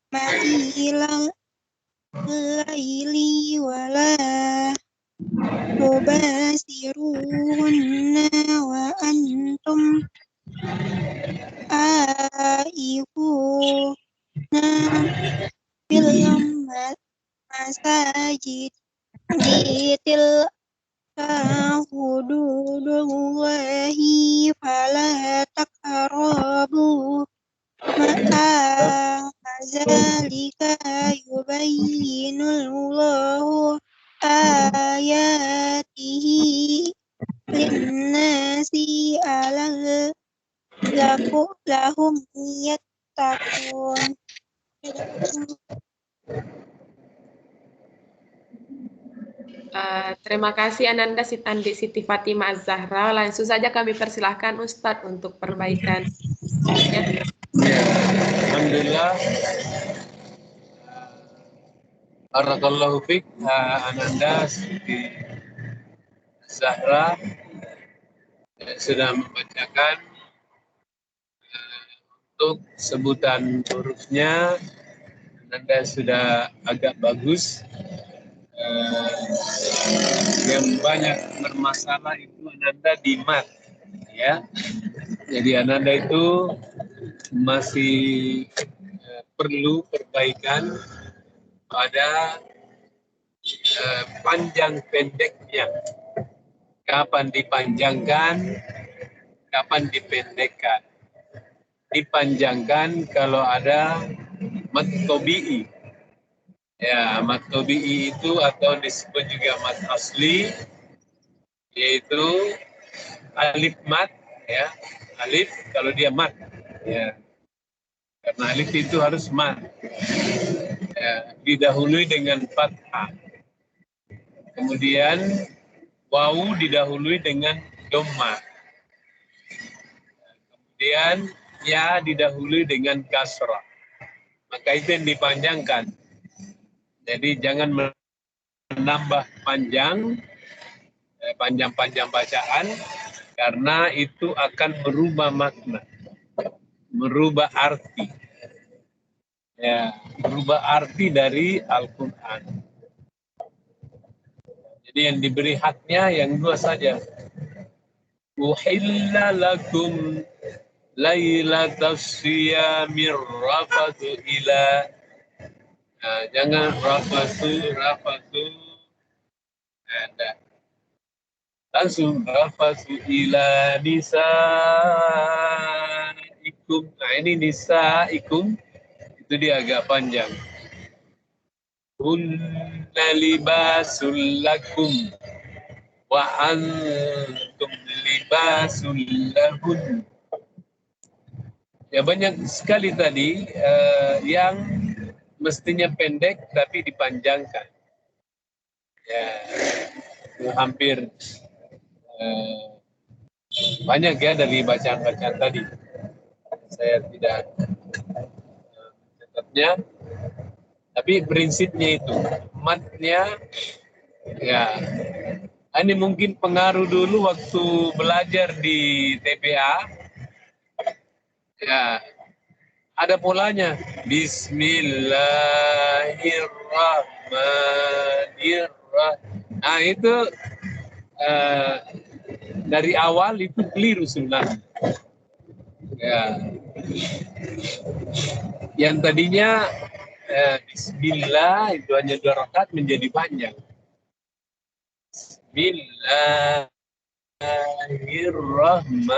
ma'ilal laili wala tubasirunna wa antum aifuna bil masajid hududullahi fala taqrabu kadzalika yubayyinullahu ayatihi linnasi lahum yattaqun. Terima kasih Ananda Andi Siti Fatimah Az-Zahra. Langsung saja kami persilahkan Ustadz untuk perbaikan. Ya. Alhamdulillah. Barakallahu fiik, Ananda Siti Zahra sudah membacakan untuk sebutan hurufnya. Ananda sudah agak bagus. Yang banyak bermasalah itu Ananda di mat, ya. Jadi Ananda itu masih perlu perbaikan pada panjang pendeknya. Kapan dipanjangkan, kapan dipendekkan. Dipanjangkan kalau ada mat tobi'i. Ya, mat tobi'i itu atau disebut juga mat asli, yaitu alif mat, ya. Alif kalau dia mat, ya. Karena alif itu harus mat. Ya, didahului dengan fathah. Kemudian wawu didahului dengan dhamma. kemudian ya didahului dengan kasrah. Maka itu yang dipanjangkan. Jadi jangan menambah panjang-panjang bacaan, karena itu akan merubah makna, merubah arti. Ya, merubah arti dari Al-Quran. Jadi yang diberi haknya yang dua saja. Uhilla lakum lailatas siyamir rafathu ila. Nah, jangan rafathu. Ada. Langsung rafathu ila nisaikum. Nah, ini nisaikum itu dia agak panjang. Kunna libasul lakum wa antum libasul lahun. Ya, banyak sekali tadi yang mestinya pendek tapi dipanjangkan. Ya, hampir banyak ya dari bacaan-bacaan tadi. Saya tidak mencatatnya, tapi prinsipnya itu matnya ya. Ini mungkin pengaruh dulu waktu belajar di TPA. Ya, ada polanya. Bismillahirrahmanirrahim. Nah, itu dari awal itu keliru sebenarnya. Ya. Yang tadinya Bismillah itu hanya 2 rakaat menjadi panjang. Bismillahirrahmanirrahim.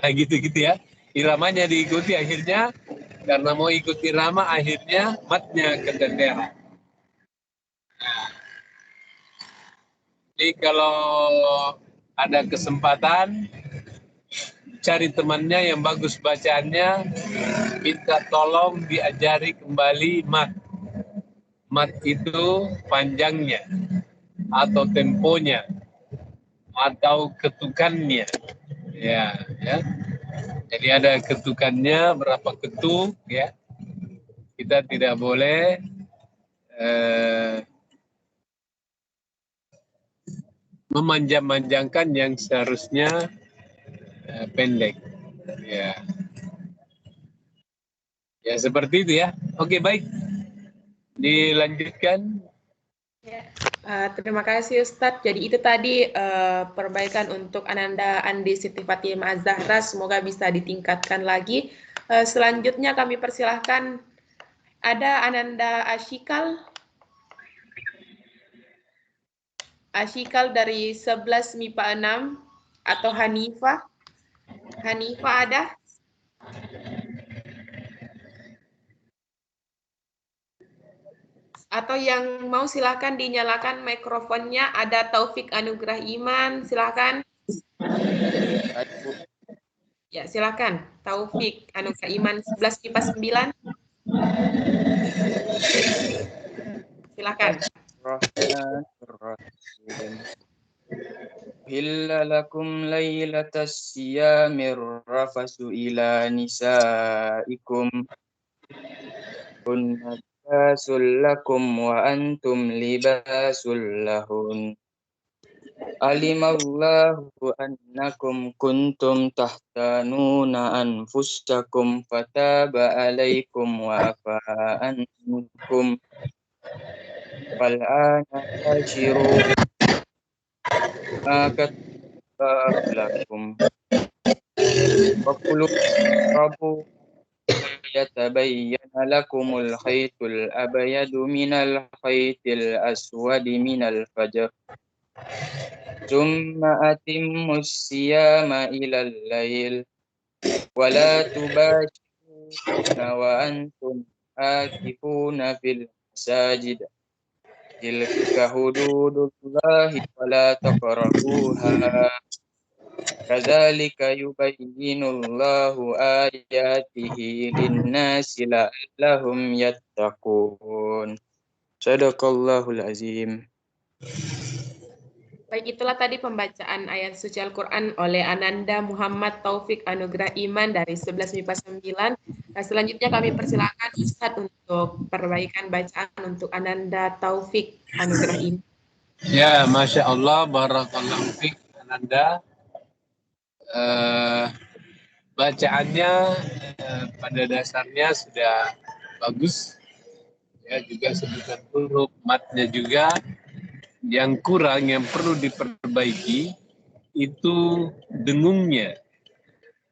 Nah, gitu-gitu ya. Iramanya diikuti, akhirnya karena mau ikut irama akhirnya matnya kedengeran. Nah, jadi kalau ada kesempatan cari temannya yang bagus bacaannya, minta tolong diajari kembali mat. Mat itu panjangnya atau temponya atau ketukannya. Ya. Jadi ada ketukannya, berapa ketuk ya. Kita tidak boleh memanjang-manjangkan yang seharusnya pendek. Ya. Ya, seperti itu ya. Oke, baik. Dilanjutkan. Ya, terima kasih Ustadz. Jadi itu tadi perbaikan untuk Ananda Andi Siti Fatimah Az-Zahra, semoga bisa ditingkatkan lagi. Selanjutnya kami persilahkan ada Ananda Ashikal dari 11 MIPA 6 atau Hanifah. Hanifah ada? Atau yang mau silakan dinyalakan mikrofonnya. Ada Taufik Anugrah Iman, silakan. Ya, silakan. Taufik Anugrah Iman 11 MIPA 9. Silakan. Uhilla lakum lailatas siyamir rafasu ila nisaikum kunna libasul lakum wa antum libasul lahun. Alimallahu annakum kuntum tahtanuna anfusakum fataba alaikum wa afa ankum fal'ana bashiru ma kataba lakum wa kulu rabu yatabayyana lakumul khaytul abyadu minal khaytil aswadi minal fajr summa atimmus siyama ilal lail wa la tubashiruna wa antum akifuna fil masajid tilka hududullahi wa la taqrabuha kadzalika yubayyinullahu ayatihi linnasi la'allahum yattaqun. Shadaqallahul azim. Baik, itulah tadi pembacaan ayat suci Al-Quran oleh Ananda Muhammad Taufik Anugerah Iman dari 11 MIPA 9. Nah, selanjutnya kami persilakan Ustadz untuk perbaikan bacaan untuk Ananda Taufik Anugerah Iman. Ya, Masya Allah, Barakallahu Fik, Ananda. Bacaannya pada dasarnya sudah bagus. Ya, juga sebutan huruf matnya juga. Yang kurang, yang perlu diperbaiki itu dengungnya.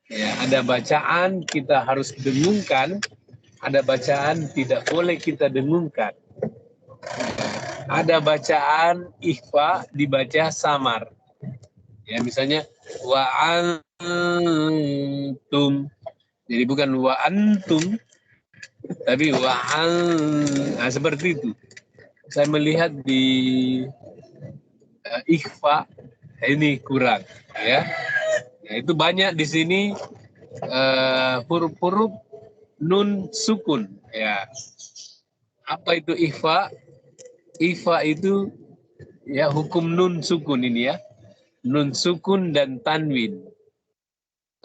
Ya, ada bacaan kita harus dengungkan, ada bacaan tidak boleh kita dengungkan. Ada bacaan ikhfa dibaca samar. Ya, misalnya wa antum. Jadi bukan wa antum, tapi wa an. Nah, seperti itu. Saya melihat di ikhfa ini kurang, ya. Nah, itu banyak di sini huruf-huruf nun sukun, ya. Apa itu ikhfa? Ikhfa itu ya hukum nun sukun ini ya. Nun sukun dan tanwin.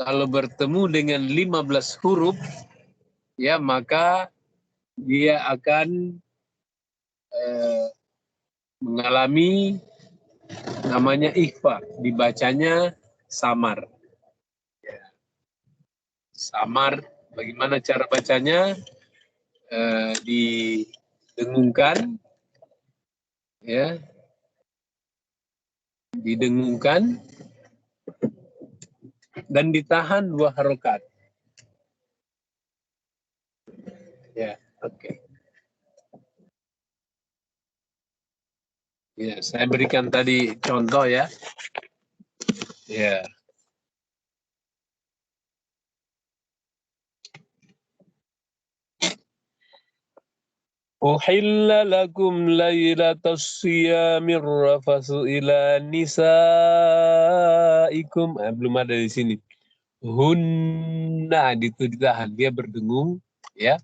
Kalau bertemu dengan 15 huruf, ya maka dia akan mengalami namanya ikhfa, dibacanya samar. Ya. Samar, bagaimana cara bacanya? Didengungkan, ya, didengungkan dan ditahan 2 harokat. Ya, oke. Ya, saya berikan tadi contoh ya. Ya. Uhilla lakum laylatas siyamir rafasu ila nisaikum. Belum ada di sini. Hunna itu ditahan, dia berdengung ya.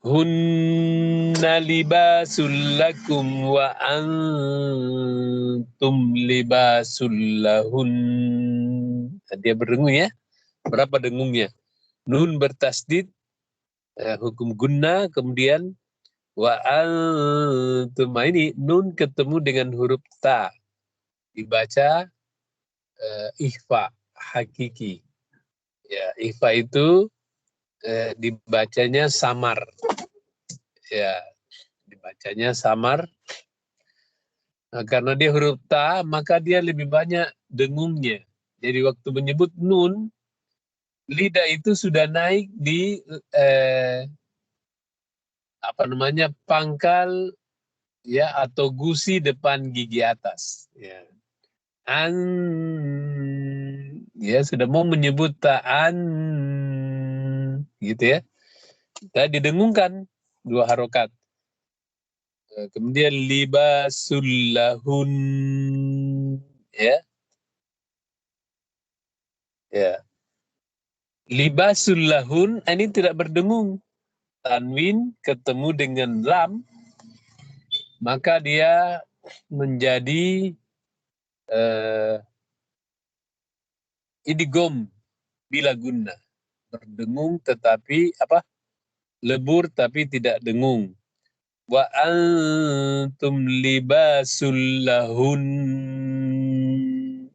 Hunna libasul lakum wa antum libasul lahun. Dia berdengung ya. Berapa dengungnya? Nun bertasdid, hukum gunna, kemudian wa antum. Ini nun ketemu dengan huruf ta, dibaca ikhfa hakiki. Ya, ikhfa itu dibacanya samar. Ya, dibacanya samar. Nah, karena dia huruf ta, maka dia lebih banyak dengungnya. Jadi waktu menyebut nun, lidah itu sudah naik di pangkal ya atau gusi depan gigi atas. Ya. Ya sudah mau menyebut ta'an gitu ya. Kita didengungkan 2 harokat. Kemudian libasul lahun, ya. Ya. Libasul lahun ini tidak berdengung. Tanwin ketemu dengan lam, maka dia menjadi idgham bila gunna. Berdengung tetapi lebur tapi tidak dengung. Wa antum libasul lahun.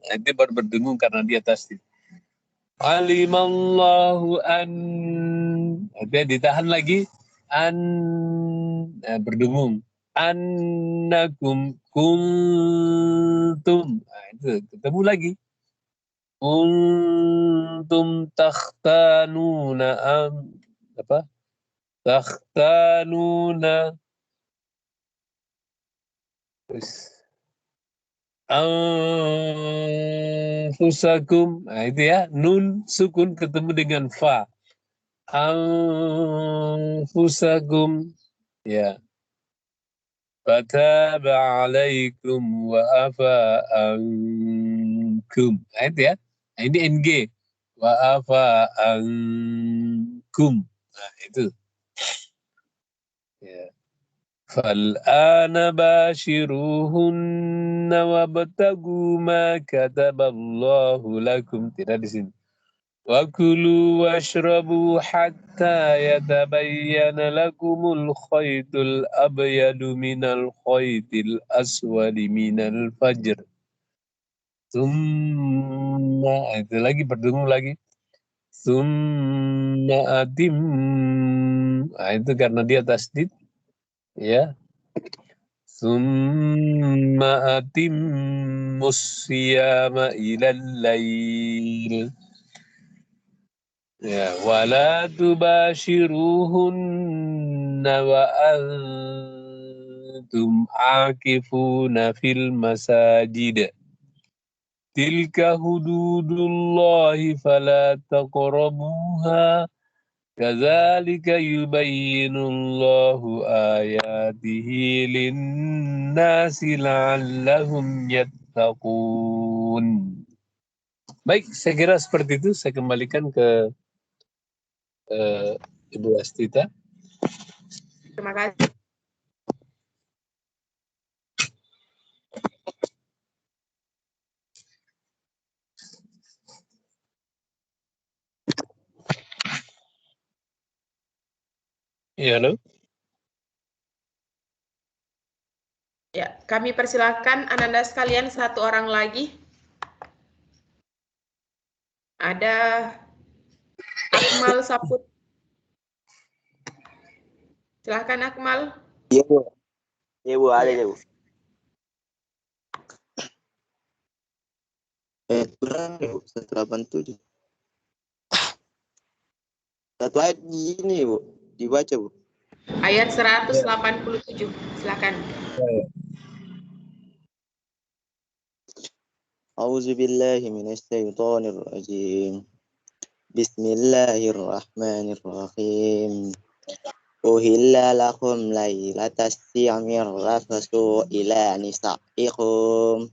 Itu baru berdengung karena dia tasdid. Alimallahu an. Dia ditahan lagi. Berdengung. Annakum kuntum. Itu ketemu lagi. Kuntum takhtanuna takhtanuna anfusakum. Itu ya, nun sukun ketemu dengan fa. Anfusakum, ya. Fataba alaikum wa afa ankum. Itu ya. Ini NG. Wa afa ankum. Nah, itu. Ya. فالآن باشروهن وابتغوا ما كتب الله لكم. Tidak di sini. وكلوا واشربوا حتى يتبين لكم الخيط الأبيض من الخيط الأسود من الفجر. ثم itu lagi berdengung lagi. ثم أتم. Itu karena dia tasdid, ya. ثم أتم الصيام إلى الليل. Ya, wala tubashiruhunna wa antum akifuna fil masajid. Tilka hududullahi fala taqrabuha. Kadzalika yubayyinullahu ayatihi linnasi la'allahum yattaqun. Baik, saya kira seperti itu. Saya kembalikan ke Ibu Astita. Terima kasih. Ya, halo. Ya, kami persilakan Ananda sekalian satu orang lagi. Ada Akmal Saput. Silakan Akmal. Iya Bu, iya Bu, ada Iya. ya Bu. Kurang ya Bu, 187. Satu ayat ini Bu, dibaca Bu. Ayat 187. Silakan. A'udzubillahi minasyaitonirrajim. Bismillahirrahmanirrahim. Uhilla lakum lailatas siyamir rafasu ila nisa'ikum.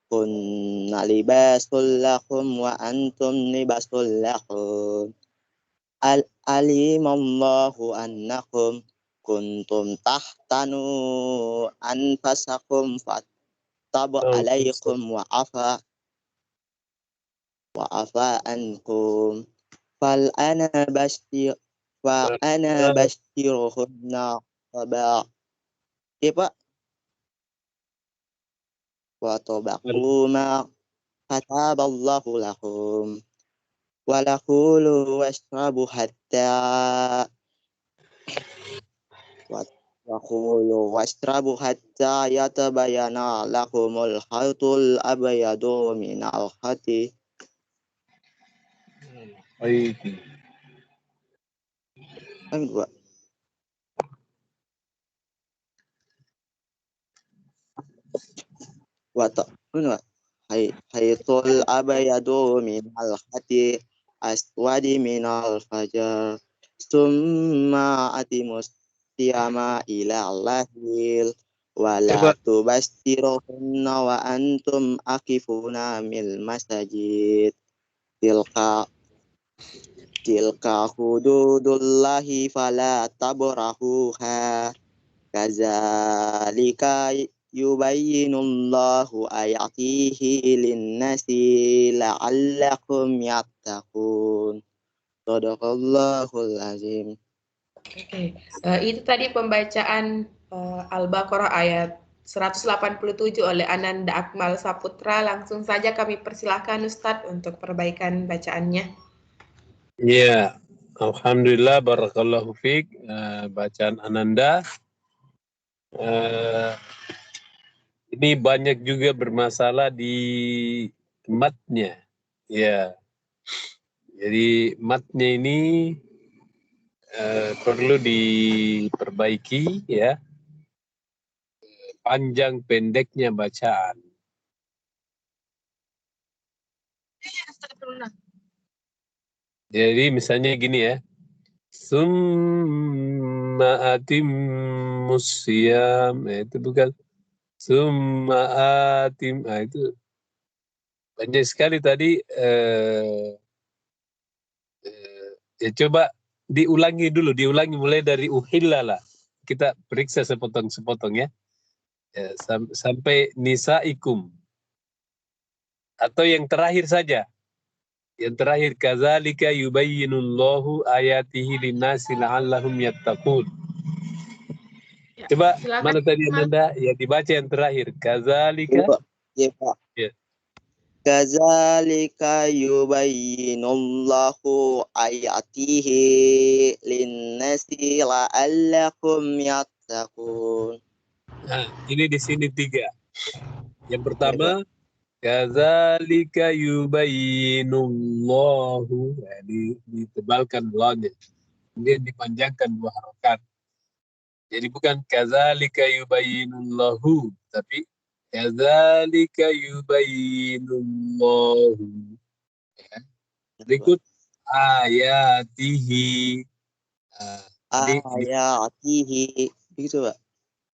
Kunna libasul lakum wa antum libasul lakum. Alimallahu annakum kuntum tahtanu anfasakum fattaba alaikum wa afa ankum. Fal ana basyiruhunna wa tabaqu ma kataballahu lakum. Walakulu washrabu hatta yatabayana lakumul khaytul abyadu minal khati. Dua. Khaytul abyadu minal khati aswadi minal fajar. Summa atimus siyama ila lahil. Wala tubashiruhunna wa antum akifuna mil masajid. Tilka hududullahi fala tabrahuha. Kadzalika yubayyinullahu ayatihi linnasi la'allakum yattaqun. Shadaqallahul azim. Oke. Itu tadi pembacaan Al-Baqarah ayat 187 oleh Ananda Akmal Saputra. Langsung saja kami persilahkan Ustadz untuk perbaikan bacaannya. Ya, alhamdulillah, barakallahu fiik. Bacaan Ananda. Ini banyak juga bermasalah di matnya. Ya, jadi matnya ini perlu diperbaiki, ya. Panjang pendeknya bacaan. Jadi misalnya gini ya. Summa atimmus siyam. Itu bukan summa atim. Itu banyak sekali tadi. Ya coba diulangi mulai dari uhilla lah. kita periksa sepotong-sepotong ya. Sampai nisaikum. Atau yang terakhir saja. Yang terakhir, kadzalika yubayyinullahu ayatihi linnasi la'allahum yattaqun. Ya, Coba silakan. mana tadi Ananda? Ya dibaca yang terakhir. Kadzalika. Ya, Pak. Ya. Kadzalika yubayyinullahu ayatihi linnasi la'allahum yattaqun. Nah, ini di sini 3. Yang pertama, kadzalika yubayyinullahu, ya, ditebalkan lanya. Kemudian dipanjangkan 2 harokat. Jadi bukan kadzalika yubayyinullahu, tapi kadzalika yubayyinullahu. Ya. Berikut ayatihi. Ayatihi. Begitu, Pak.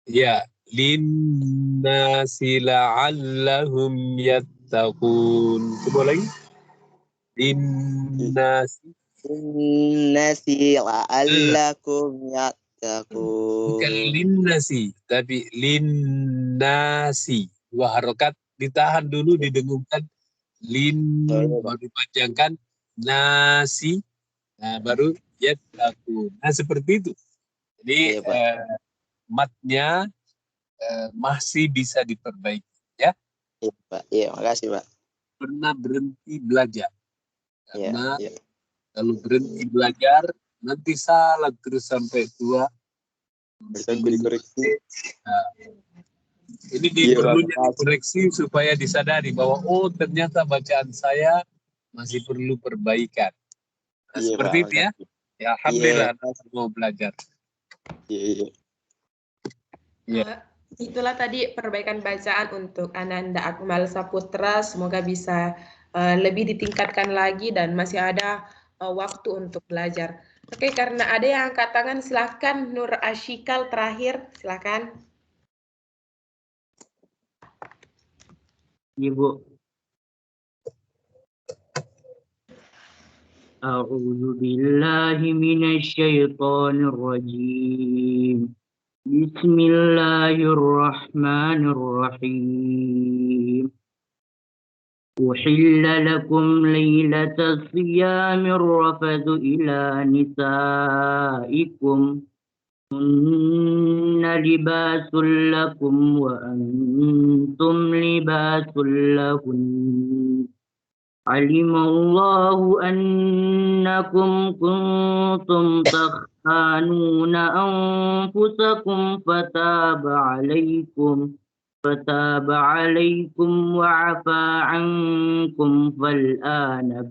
Ya, linnasi la'allahum yattaqun. Coba lagi. Linnasi la'allakum yattaqun. bukan linnasi, tapi linnasi. 2 harokat ditahan dulu, didengungkan. Baru dipanjangkan. Nasi. Nah, baru yattaqun. Nah, seperti itu. Jadi, matnya masih bisa diperbaiki. Ya. Iya, Pak. Iya, makasih, Pak. Pernah berhenti belajar. Karena Iya. kalau berhenti belajar, nanti salah terus sampai tua. Dikoreksi. Nah, ini perlunya dikoreksi supaya disadari bahwa ternyata bacaan saya masih perlu perbaikan. Nah, seperti Pak, itu ya. Ya, alhamdulillah mau belajar. Iya. Itulah tadi perbaikan bacaan untuk Ananda Akmal Saputra. Semoga bisa lebih ditingkatkan lagi dan masih ada waktu untuk belajar. Oke, karena ada yang angkat tangan, silakan Nur Ashikal terakhir, silakan. Ibu. A'udzu billahi minasy syaithanir rajim. Bismillahirrahmanirrahim. Uhilla lakum lailatas siyamir rafathu ila nisaikum. Hunna libasul lakum wa antum libasul lahun. Alimallahu annakum kuntum takhtanuna anfusakum fataba alaikum wa afa ankum fal'ana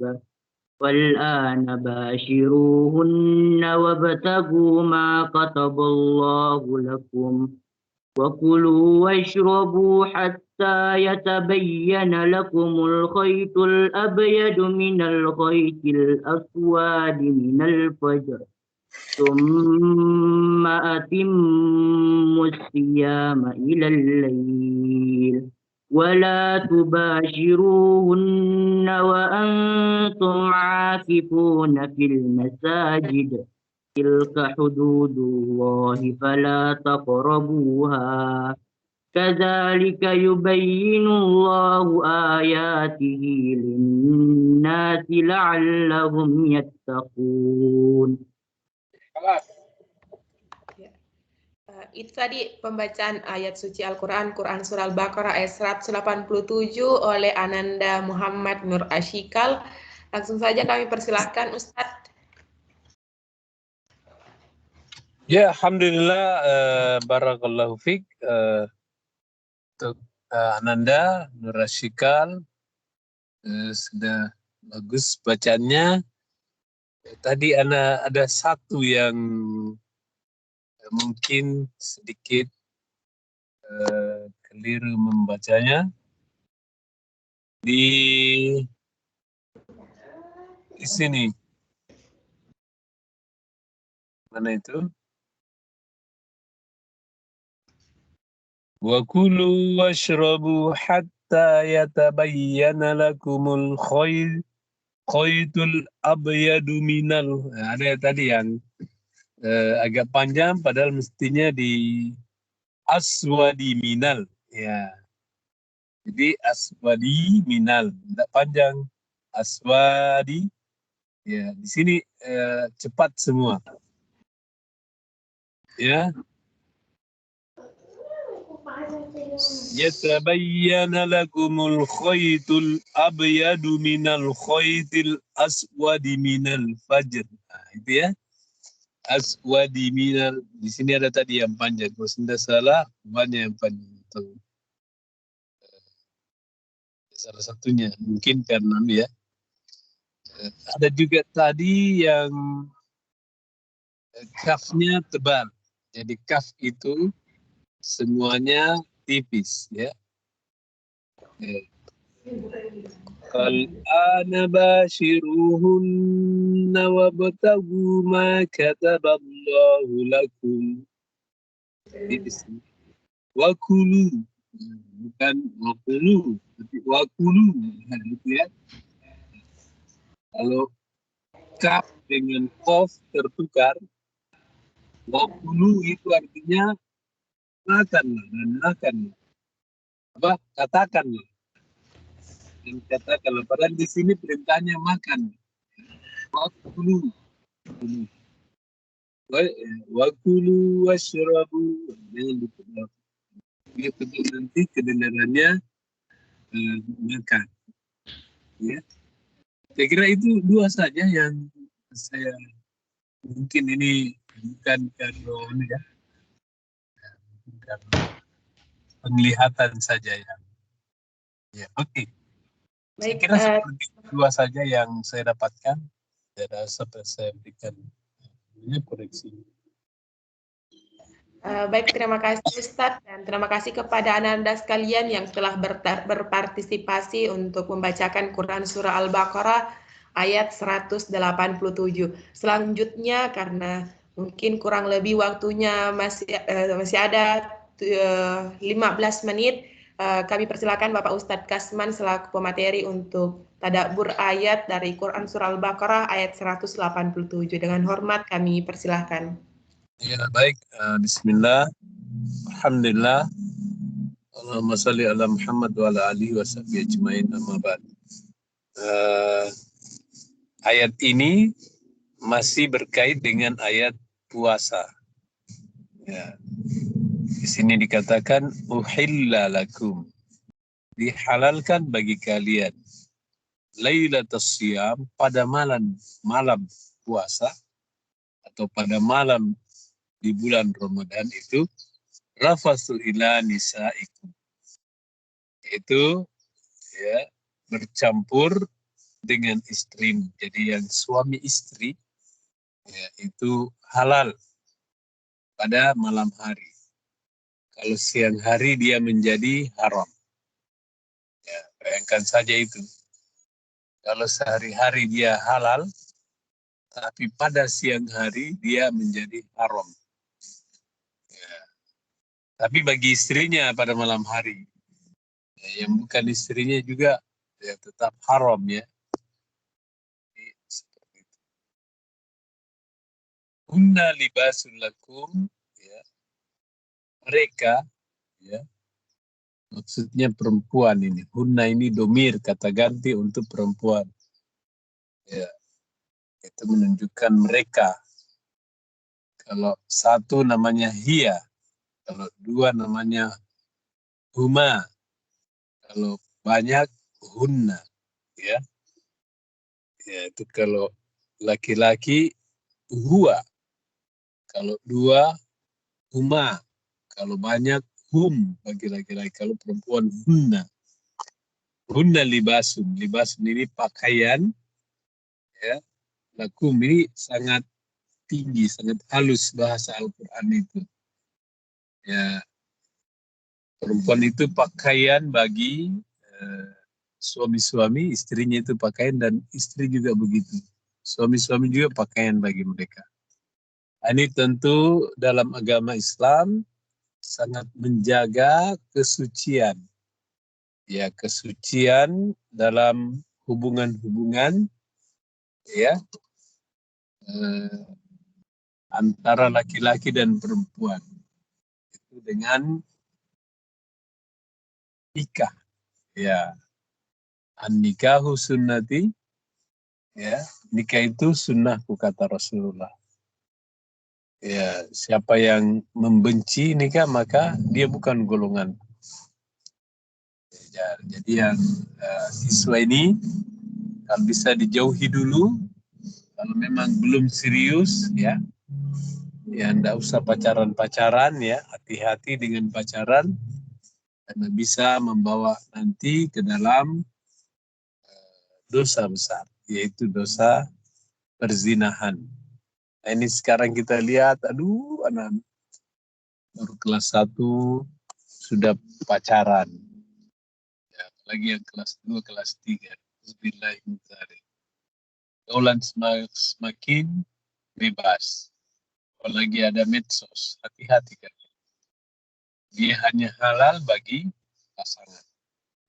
bashiruhunna wabtagu ma kataballahu lakum wa kulu washrabu hatta yatabayyana lakumul khaytul abyadu minal khaytil aswadi minal fajr. Thumma atimmus siyama ilal layl. Wala tubashiruhunna wa antum aakifuna fil masajid. Tilka hududullahi fala taqrabuha. Kadzalika yubayyinullahu ayatihi linnasi la'allahum yattaqun. Itu tadi pembacaan ayat suci Al-Quran, Quran Surah Al-Baqarah ayat 187 oleh Ananda Muhammad Nur Ashikal. Langsung saja kami persilahkan Ustadz. Ya, alhamdulillah, barakallahu fiik. Untuk Ananda Nur Ashikal, sudah bagus bacaannya. Tadi ada satu yang mungkin sedikit keliru membacanya. Di sini. Mana itu? Wa kulu washrabu hatta yatabayyana lakumul khaytul abyadu minal. Ada tadi yang agak panjang padahal mestinya di aswadi minal. Ya. Jadi aswadi minal, tidak panjang. Aswadi. Ya, di sini cepat semua. Ya. Yatabayyana lakumul khaytul abyadu minal khaytil aswadi minal fajr. Nah, itu ya. Aswadi minal. Di sini ada tadi yang panjang. Kalau tidak salah, banyak yang panjang. Salah satunya mungkin karena ya. Ada juga tadi yang kafnya tebal. Jadi kaf itu semuanya tipis ya. Al-ana bashiruhunna wabtagu ma kataballahu lakum. Di sini. Wakulu. Bukan wakulu, tapi wakulu. Nah, gitu ya. Kalau kaf dengan kof tertukar, wakulu itu artinya makanlah dan makanlah. Apa? Katakanlah. Dan katakanlah. Padahal di sini perintahnya makan. Wakulu. Wakulu washrabu. Jangan lupa. Begitu nanti kedengarannya makan. Ya. Saya kira itu dua saja yang saya mungkin ini bukan karena ya, bukan penglihatan saja yang ya oke. Saya kira seperti dua saja yang saya dapatkan. Tidak sampai saya berikan koreksi. Baik, terima kasih Ustadz dan terima kasih kepada Anda sekalian yang telah berpartisipasi untuk membacakan Quran Surah Al-Baqarah ayat 187. Selanjutnya karena mungkin kurang lebih waktunya masih ada 15 menit, kami persilakan Bapak Ustadz Kasman selaku pemateri untuk tadabbur ayat dari Quran Surah Al-Baqarah ayat 187. Dengan hormat kami persilahkan. Ya, baik. Bismillah. Alhamdulillah. Allahumma salli ala Muhammad wa ala alihi wa sahbihi ajma'in amma ba'd. Ayat ini masih berkait dengan ayat puasa. Ya. Di sini dikatakan uhilla lakum. Dihalalkan bagi kalian lailatul siyam pada malam puasa atau pada malam di bulan Ramadan itu rafasul ila nisaikum, itu ya bercampur dengan istrimu. Jadi yang suami istri ya, itu halal pada malam hari. Kalau siang hari dia menjadi haram. Ya, bayangkan saja itu. Kalau sehari-hari dia halal, tapi pada siang hari dia menjadi haram. Tapi bagi istrinya pada malam hari, ya, yang bukan istrinya juga ya tetap haram ya. Jadi, seperti itu. Hunna libasun lakum, ya. Mereka, ya. Maksudnya perempuan ini. Hunna ini domir, kata ganti untuk perempuan. Ya. Itu menunjukkan mereka. Kalau satu namanya hiya. Kalau dua namanya huma, kalau banyak hunna, ya, ya itu kalau laki-laki huwa, kalau dua huma, kalau banyak hum bagi laki-laki, kalau perempuan hunna. Hunna libasun, libasun ini pakaian, ya, lakum ini sangat tinggi, sangat halus bahasa Al-Quran itu. Ya, perempuan itu pakaian bagi suami-suami, istrinya itu pakaian dan istri juga begitu. Suami-suami juga pakaian bagi mereka. Ini tentu dalam agama Islam sangat menjaga kesucian. Ya, kesucian dalam hubungan-hubungan ya antara laki-laki dan perempuan itu dengan nikah. Ya, an-nikahu sunnati. Ya, nikah itu sunnahku kata Rasulullah. Ya, siapa yang membenci nikah maka dia bukan golongan. Ya, jadi yang siswa ini kalau bisa dijauhi dulu. Kalau memang belum serius, ya ndak usah pacaran-pacaran, ya, hati-hati dengan pacaran karena bisa membawa nanti ke dalam dosa besar, yaitu dosa perzinahan. Nah, ini sekarang kita lihat, aduh, anak baru kelas 1 sudah pacaran, ya, apalagi yang kelas 2, kelas 3. Bismillahirrahmanirrahim. Gaulan semakin bebas. Apalagi ada medsos, hati-hati kan. Dia hanya halal bagi pasangan.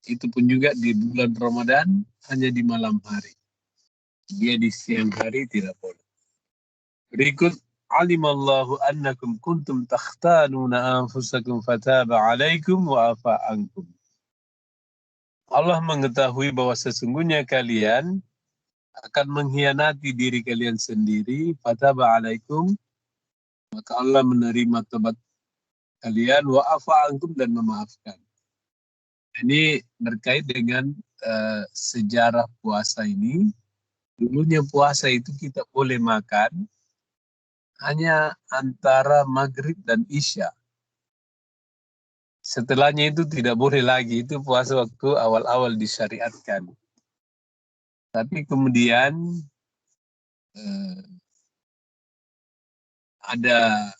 Itu pun juga di bulan Ramadan hanya di malam hari. Dia di siang hari tidak boleh. Berikut, alimallahu annakum kuntum takhtanuna anfusakum fataba alaikum wa afa ankum. Allah mengetahui bahwa sesungguhnya kalian akan mengkhianati diri kalian sendiri, fataba alaikum, maka Allah menerima tobat kalian, wa afa ankum, dan memaafkan. Ini berkait dengan sejarah puasa ini. Dulunya puasa itu kita boleh makan hanya antara maghrib dan isya. Setelahnya itu tidak boleh lagi. Itu puasa waktu awal-awal disyariatkan. Tapi kemudian ada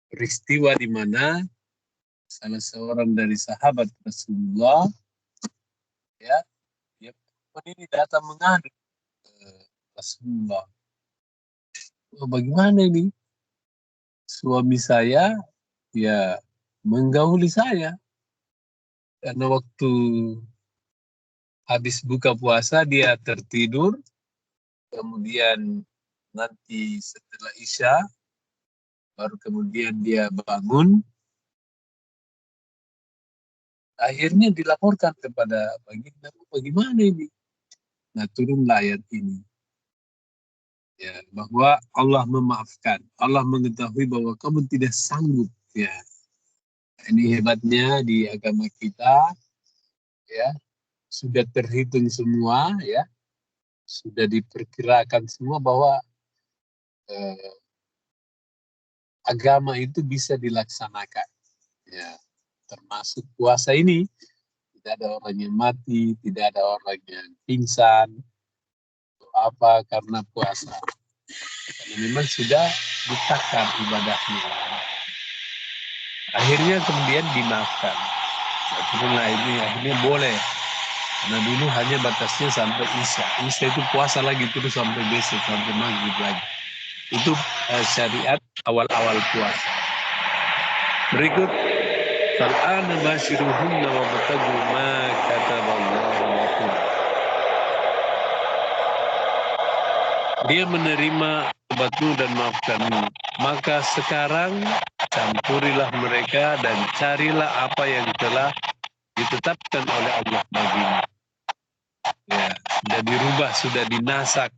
peristiwa di mana salah seorang dari sahabat Rasulullah, ya, dia ini datang mengadu Rasulullah. Oh, bagaimana ini? Suami saya ya menggauli saya. Karena waktu habis buka puasa dia tertidur, kemudian nanti setelah isya baru kemudian dia bangun. Akhirnya dilaporkan kepada baginda, bagaimana ini? Nah, turunlah ayat ini. Ya, bahwa Allah memaafkan. Allah mengetahui bahwa kamu tidak sanggup. Ya, ini hebatnya di agama kita. Ya, sudah terhitung semua, ya, sudah diperkirakan semua bahwa agama itu bisa dilaksanakan. Ya, termasuk puasa ini. Tidak ada orang yang mati, tidak ada orang yang pingsan. Apa? Karena puasa. Karena memang sudah ditakar ibadahnya. Akhirnya kemudian dimaafkan. Nah, ini akhirnya boleh. Karena dulu hanya batasnya sampai isya. Isya itu puasa lagi terus sampai besok, sampai maghrib lagi. Itu syariat awal-awal puasa. Berikut, fal'ana bashiruhunna wa batagu ma kataballahu lakum. Dia menerima tobatmu dan maafkanmu. Maka sekarang campurilah mereka dan carilah apa yang telah ditetapkan oleh Allah bagimu. Ya, sudah dirubah, sudah dinasak.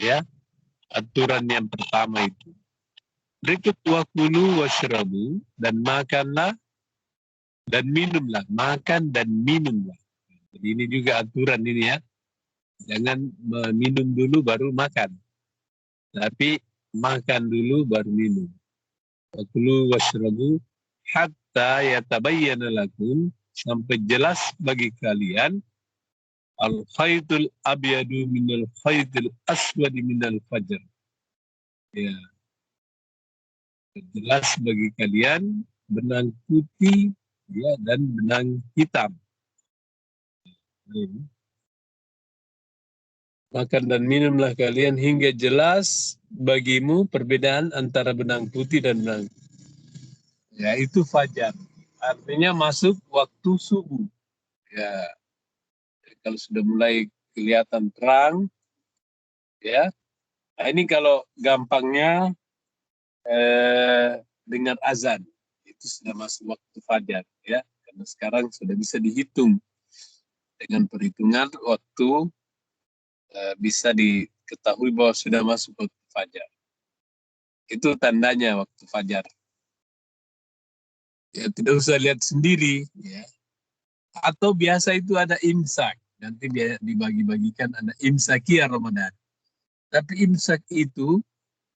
Ya, aturan yang pertama itu. Berikut wakulu washrabu, dan makanlah dan minumlah. Makan dan minumlah. Jadi ini juga aturan ini, ya. Jangan minum dulu baru makan. Tapi makan dulu baru minum. Wakulu washrabu hatta yatabayyana lakum, sampai jelas bagi kalian al-khaytul abyadu minal khaytil aswadi minal fajr. Ya. Jelas bagi kalian benang putih, ya, dan benang hitam. Makan dan minumlah kalian hingga jelas bagimu perbedaan antara benang putih dan benang. Ya, itu fajar. Artinya masuk waktu subuh. Ya. Jadi kalau sudah mulai kelihatan terang, ya, Nah, ini kalau gampangnya dengar azan itu sudah masuk waktu fajar ya, karena sekarang sudah bisa dihitung dengan perhitungan waktu, bisa diketahui bahwa sudah masuk waktu fajar. Itu tandanya waktu fajar. Ya, tidak usah lihat sendiri ya. Atau biasa itu ada imsak, nanti dia dibagi-bagikan ada imsakia Ramadan. Tapi imsak itu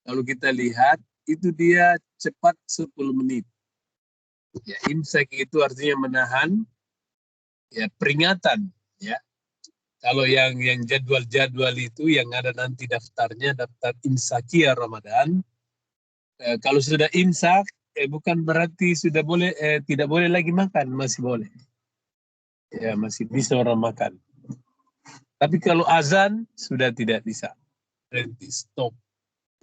kalau kita lihat itu dia cepat 10 menit. Ya, imsak itu artinya menahan ya peringatan ya. Kalau yang jadwal-jadwal itu yang ada nanti daftarnya, daftar imsakia Ramadan. Kalau sudah imsak, bukan berarti sudah boleh, tidak boleh lagi makan, masih boleh. Ya, masih bisa orang makan. Tapi kalau azan sudah tidak bisa, berhenti, stop.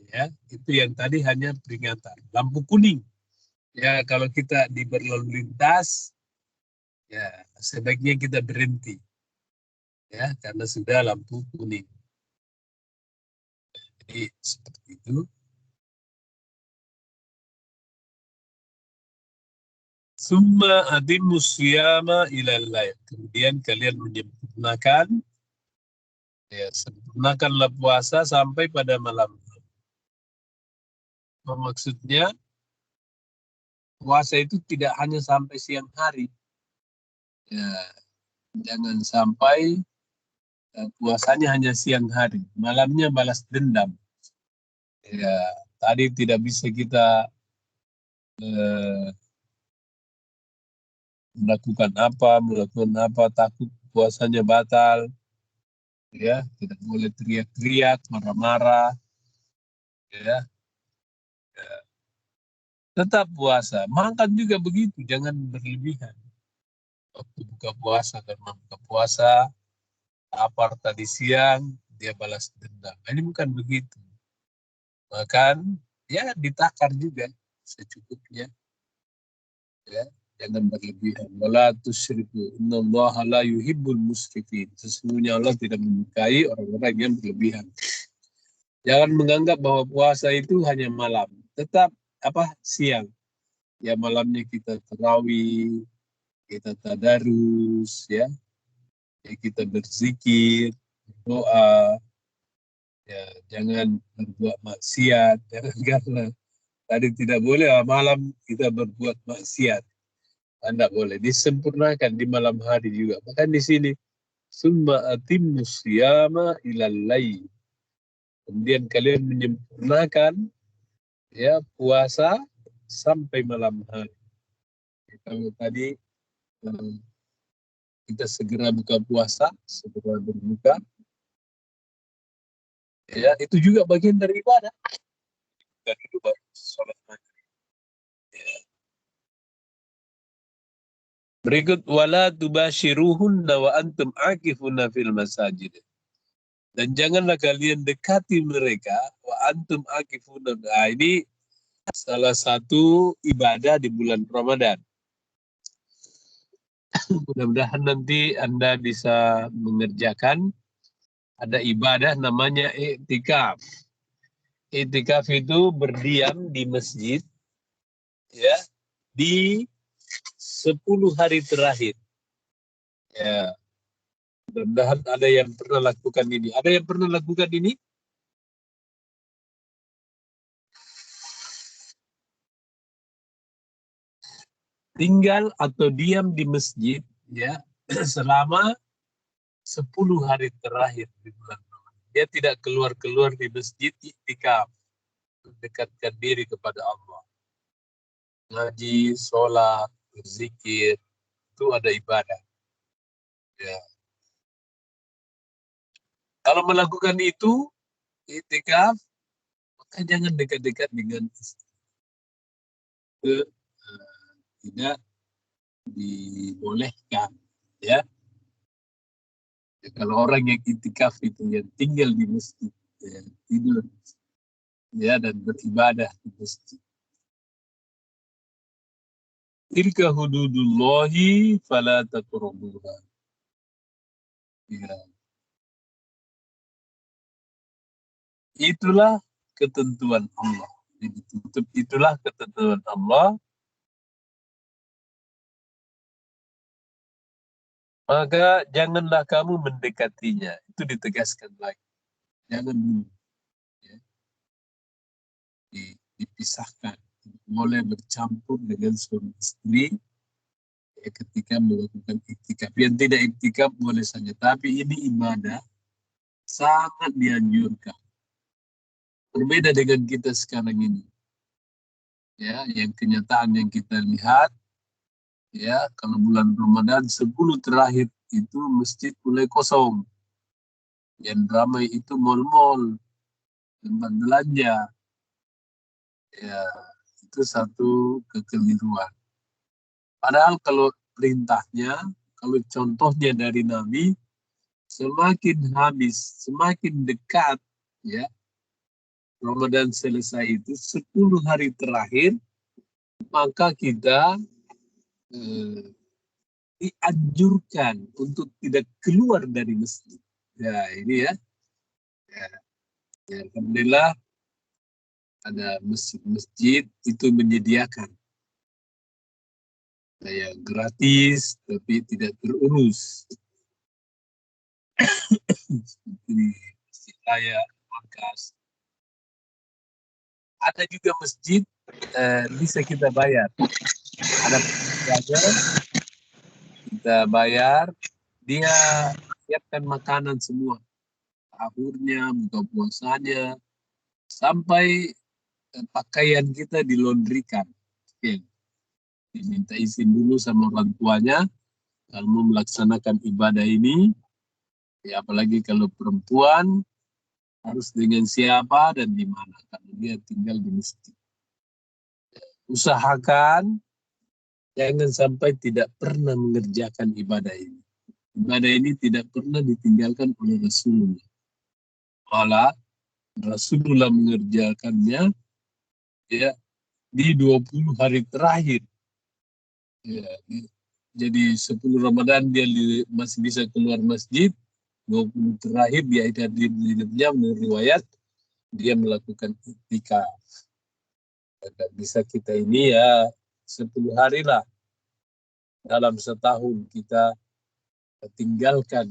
Ya, itu yang tadi hanya peringatan. Lampu kuning. Ya, kalau kita di berlalu lintas, ya sebaiknya kita berhenti. Ya, karena sudah lampu kuning. Jadi seperti itu. Summa adimmus siyama ilal lail. Kemudian kalian menyempurnakan, ya, sempurnakanlah puasa sampai pada malam. Maksudnya puasa itu tidak hanya sampai siang hari. Ya, jangan sampai puasanya hanya siang hari, malamnya balas dendam. Ya, tadi tidak bisa kita melakukan apa, takut puasanya batal. Ya, tidak boleh teriak-teriak, marah-marah. Ya. Tetap puasa, makan juga begitu, jangan berlebihan. Waktu buka puasa, karena buka puasa, lapar tadi siang, dia balas dendam. Ini bukan begitu. Makan, ya ditakar juga secukupnya. Ya, jangan berlebihan. Wala tusyriku, innallaha la yuhibbul musrifin. Sesungguhnya Allah tidak menyukai orang-orang yang berlebihan. Jangan menganggap bahwa puasa itu hanya malam. Tetap siang. Ya, malamnya kita tarawih, kita tadarus, ya kita berzikir, doa, ya jangan berbuat maksiat, jangan karena tadi tidak boleh malam kita berbuat maksiat, tidak boleh, disempurnakan di malam hari juga. Bahkan di sini summa atimmus siyama ilal lail. Kemudian kalian menyempurnakan ya puasa sampai malam hari. Kalau tadi kita segera buka puasa, segera berbuka. Ya, itu juga bagian dari ibadah. Dan itu baru sholat maghrib. Ya. Berikut wala tubashiruhunna wa antum akifuna fil masajid. Dan janganlah kalian dekati mereka wa antum akifuna. Nah, ini salah satu ibadah di bulan Ramadan. Mudah-mudahan nanti Anda bisa mengerjakan. Ada ibadah namanya i'tikaf. I'tikaf itu berdiam di masjid ya di 10 hari terakhir. Ya. Mudah-mudahan ada yang pernah lakukan ini. Ada yang pernah lakukan ini? Tinggal atau diam di masjid ya selama 10 hari terakhir di bulan Ramadan. Dia tidak keluar-keluar di masjid, i'tikaf, mendekatkan diri kepada Allah. Ngaji, sholat, berzikir, itu ada ibadah. Ya. Kalau melakukan itu, i'tikaf, maka jangan dekat-dekat dengan istri. Tidak dibolehkan, ya. Ya, kalau orang yang i'tikaf itu yang tinggal di masjid, ya, tidur, ya, dan beribadah di masjid. Tilka hududullahi fala taqrabuha. Ya. itulah ketentuan Allah. Ditutup, itulah ketentuan Allah. Maka janganlah kamu mendekatinya. Itu ditegaskan lagi. Jangan ya, dipisahkan. Boleh bercampur dengan suami istri ya, ketika melakukan iktikaf. Yang tidak iktikaf boleh saja. Tapi ini ibadah sangat dianjurkan. Berbeda dengan kita sekarang ini. Ya, yang kenyataan yang kita lihat, ya, kalau bulan Ramadan 10 terakhir itu masjid mulai kosong. Yang ramai itu mal-mal, tempat belanja. Ya, itu satu kekeliruan. Padahal kalau perintahnya, kalau contohnya dari Nabi, semakin habis, semakin dekat, ya, Ramadan selesai itu 10 hari terakhir, maka kita dianjurkan untuk tidak keluar dari masjid. Ya, ini ya. Ya, alhamdulillah ada masjid itu menyediakan ya, gratis tapi tidak terurus. Seperti masjid raya, markas. Ada juga masjid bisa kita bayar. Ada saja kita bayar, dia siapkan makanan semua, sahurnya, buka puasanya, sampai pakaian kita dilondrikan. Oke. Diminta izin dulu sama orang tuanya kalau mau melaksanakan ibadah ini. Ya, apalagi kalau perempuan harus dengan siapa dan di mana, karena dia tinggal di masjid. Usahakan jangan sampai tidak pernah mengerjakan ibadah ini. Ibadah ini tidak pernah ditinggalkan oleh Rasulullah. Malah Rasulullah mengerjakannya ya di 20 hari terakhir. Ya, jadi 10 Ramadan dia masih bisa keluar masjid, 20 terakhir dia hidupnya menurut riwayat dia melakukan iktikaf. Bisa kita ini ya 10 hari lah dalam setahun kita tinggalkan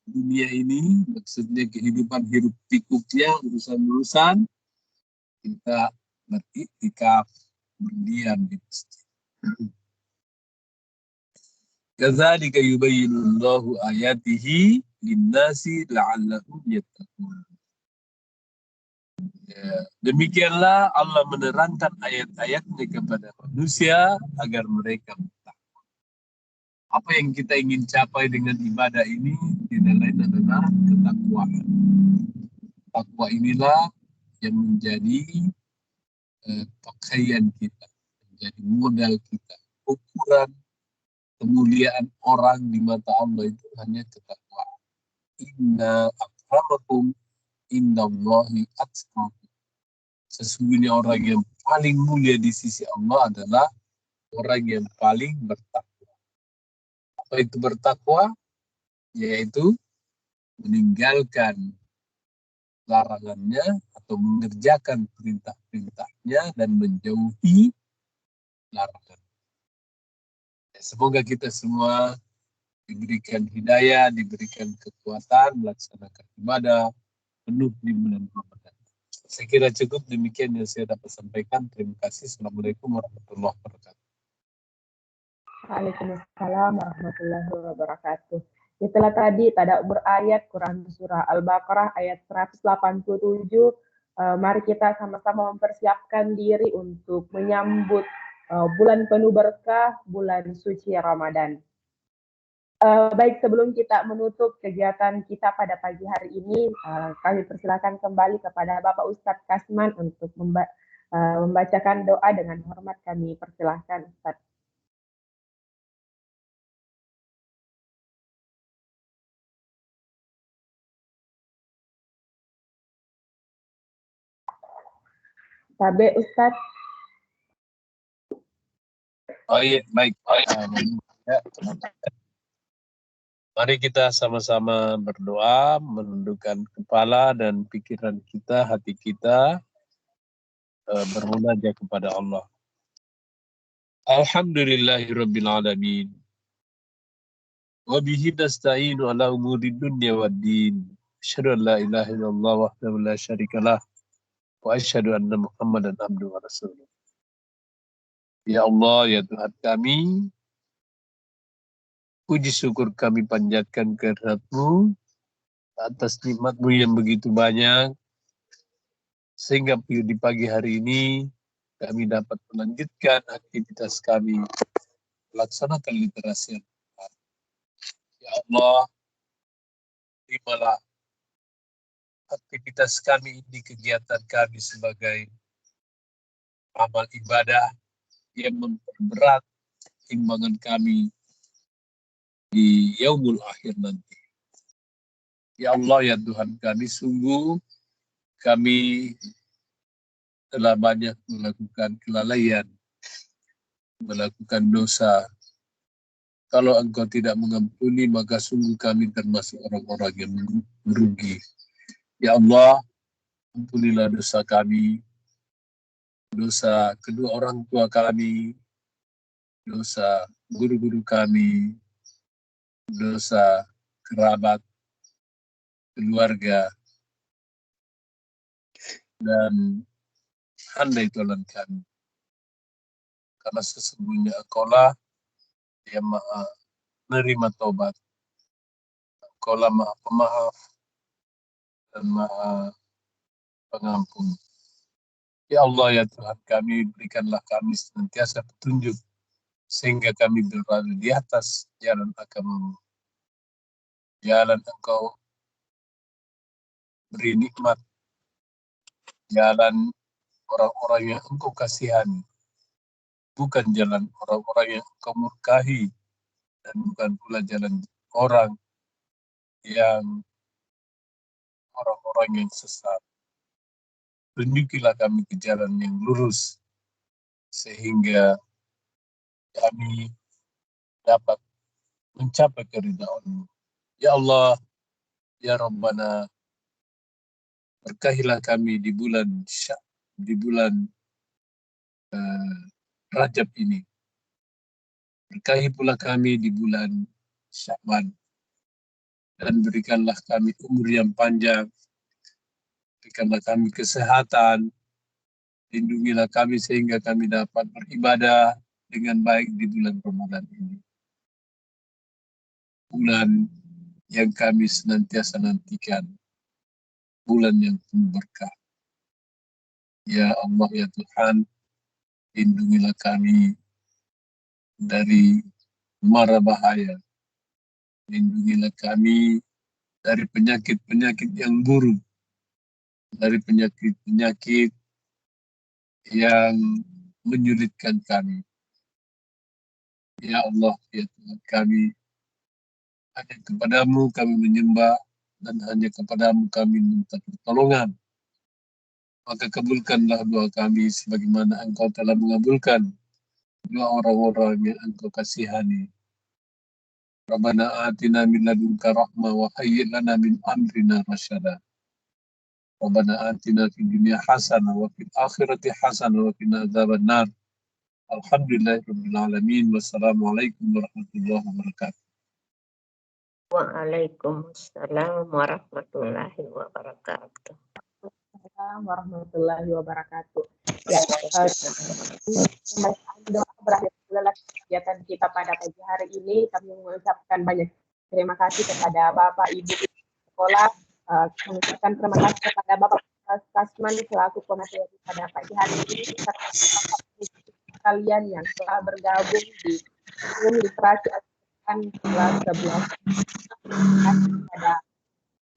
dunia ini, maksudnya kehidupan hidup pikuknya, urusan-urusan, kita beriktikaf, berdiam di masjid. Kadzalika yubayyinullahu ayatihi linnasi la'allahum yattaqun. Ya, demikianlah Allah menerangkan ayat-ayatnya kepada manusia agar mereka bertakwa. Apa yang kita ingin capai dengan ibadah ini tidak lain adalah ketakwaan. Takwa inilah yang menjadi pakaian kita, menjadi modal kita. Ukuran kemuliaan orang di mata Allah itu hanya ketakwaan. Inna akramakum indallahi atqakum. Sesungguhnya orang yang paling mulia di sisi Allah adalah orang yang paling bertakwa. Apa itu bertakwa? Yaitu meninggalkan larangannya atau mengerjakan perintah-perintahnya dan menjauhi larangan. Semoga kita semua diberikan hidayah, diberikan kekuatan melaksanakan ibadah penuh di bulan Ramadan. Saya kira cukup demikian yang saya dapat sampaikan. Terima kasih. Assalamualaikum warahmatullahi wabarakatuh. Waalaikumsalam warahmatullahi wabarakatuh. Itulah tadi tadabbur ayat Quran Surah Al-Baqarah ayat 187. Mari kita sama-sama mempersiapkan diri untuk menyambut bulan penuh berkah, bulan suci Ramadan. Baik, sebelum kita menutup kegiatan kita pada pagi hari ini, kami persilakan kembali kepada Bapak Ustadz Kasman untuk membacakan doa. Dengan hormat kami persilahkan Ustadz. Tabe Ustadz. Oh iya, baik. Ya. Mari kita sama-sama berdoa, menundukkan kepala dan pikiran kita, hati kita, bermunajat kepada Allah. Alhamdulillahirrabbilalamin. Wabihi nasta'inu ala umuri dunya waddin. Asyhadu an la ilaha illallah wahdahu la syarikalah. Wa asyhadu anna Muhammadan abduhu wa rasuluh. Ya Allah, ya Tuhan kami, puji syukur kami panjatkan kehadirat-Mu atas nikmat-Mu yang begitu banyak, sehingga di pagi hari ini kami dapat melanjutkan aktivitas kami, melaksanakan literasi Al-Quran. Ya Allah, terimalah aktivitas kami di kegiatan kami sebagai amal ibadah yang memperberat timbangan kami di yaumul akhir nanti. Ya Allah, ya Tuhan kami, sungguh kami telah banyak melakukan kelalaian, melakukan dosa. Kalau Engkau tidak mengampuni, maka sungguh kami termasuk orang-orang yang merugi. Ya Allah, ampunilah dosa kami, dosa kedua orang tua kami, dosa guru-guru kami, dosa kerabat, keluarga, dan handai tolong kami. Karena sesungguhnya Engkaulah yang maha menerima taubat. Engkaulah maha pemaaf dan maha pengampun. Ya Allah, ya Tuhan kami, berikanlah kami senantiasa petunjuk, sehingga kami berada di atas jalan agama-Mu. Jalan Engkau beri nikmat, jalan orang-orang yang Engkau kasihani, bukan jalan orang-orang yang Engkau murkahi, dan bukan pula jalan orang yang sesat. Tunjukilah kami ke jalan yang lurus, sehingga kami dapat mencapai keridhaan-Mu. Ya Allah, ya Rabbana, berkahilah kami di bulan Rajab ini. Berkahi pula kami di bulan Sya'ban. Dan berikanlah kami umur yang panjang. Berikanlah kami kesehatan. Lindungilah kami sehingga kami dapat beribadah dengan baik di bulan Ramadan ini. Bulan yang kami senantiasa nantikan. Bulan yang penuh berkah. Ya Allah, ya Tuhan, lindungilah kami dari mara bahaya. Lindungilah kami dari penyakit-penyakit yang buruk. Dari penyakit-penyakit yang menyulitkan kami. Ya Allah, ya Tuhan kami, hanya kepadamu kami menyembah dan hanya kepadamu kami minta pertolongan. Maka kabulkanlah doa kami sebagaimana Engkau telah mengabulkan doa orang-orang yang Engkau kasihani. Rabbana atina min ladunka rahmah wa hayyi' lana min amrina rasyada. Rabbana atina fid dunya hasanah wa fil akhirati hasanah wa qina adzabannar. Alhamdulillahirabbil alamin. Wassalamualaikum warahmatullahi wabarakatuh. Waalaikumsalam warahmatullahi wabarakatuh. Assalamualaikum warahmatullahi wabarakatuh. Ya, doa berakhir adalah kegiatan kita pada pagi hari ini. Kami mengucapkan banyak terima kasih kepada Bapak Ibu sekolah. Mengucapkan terima kasih kepada Bapak Kasman selaku pemateri pada pagi hari ini, serta kalian yang telah bergabung di literasi Al-Quran kelas 11. Kepada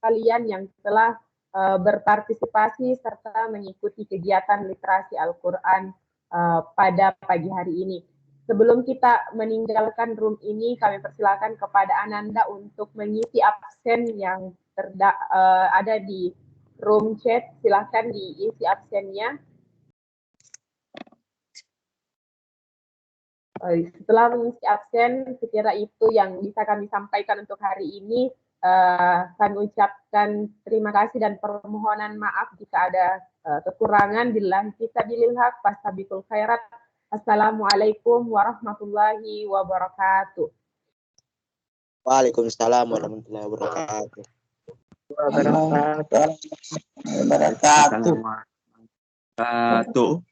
kalian yang telah berpartisipasi serta mengikuti kegiatan literasi Al-Quran pada pagi hari ini. Sebelum kita meninggalkan room ini, kami persilakan kepada Ananda untuk mengisi absen yang ada di room chat. Silakan diisi absennya. Setelah mengisi absen, sekira itu yang bisa kami sampaikan untuk hari ini. Kami ucapkan terima kasih dan permohonan maaf jika ada kekurangan. Billahi fisabilil haq, fastabiqul khairat. Assalamualaikum warahmatullahi wabarakatuh. Waalaikumsalam warahmatullahi wabarakatuh. Assalamualaikum warahmatullahi wabarakatuh.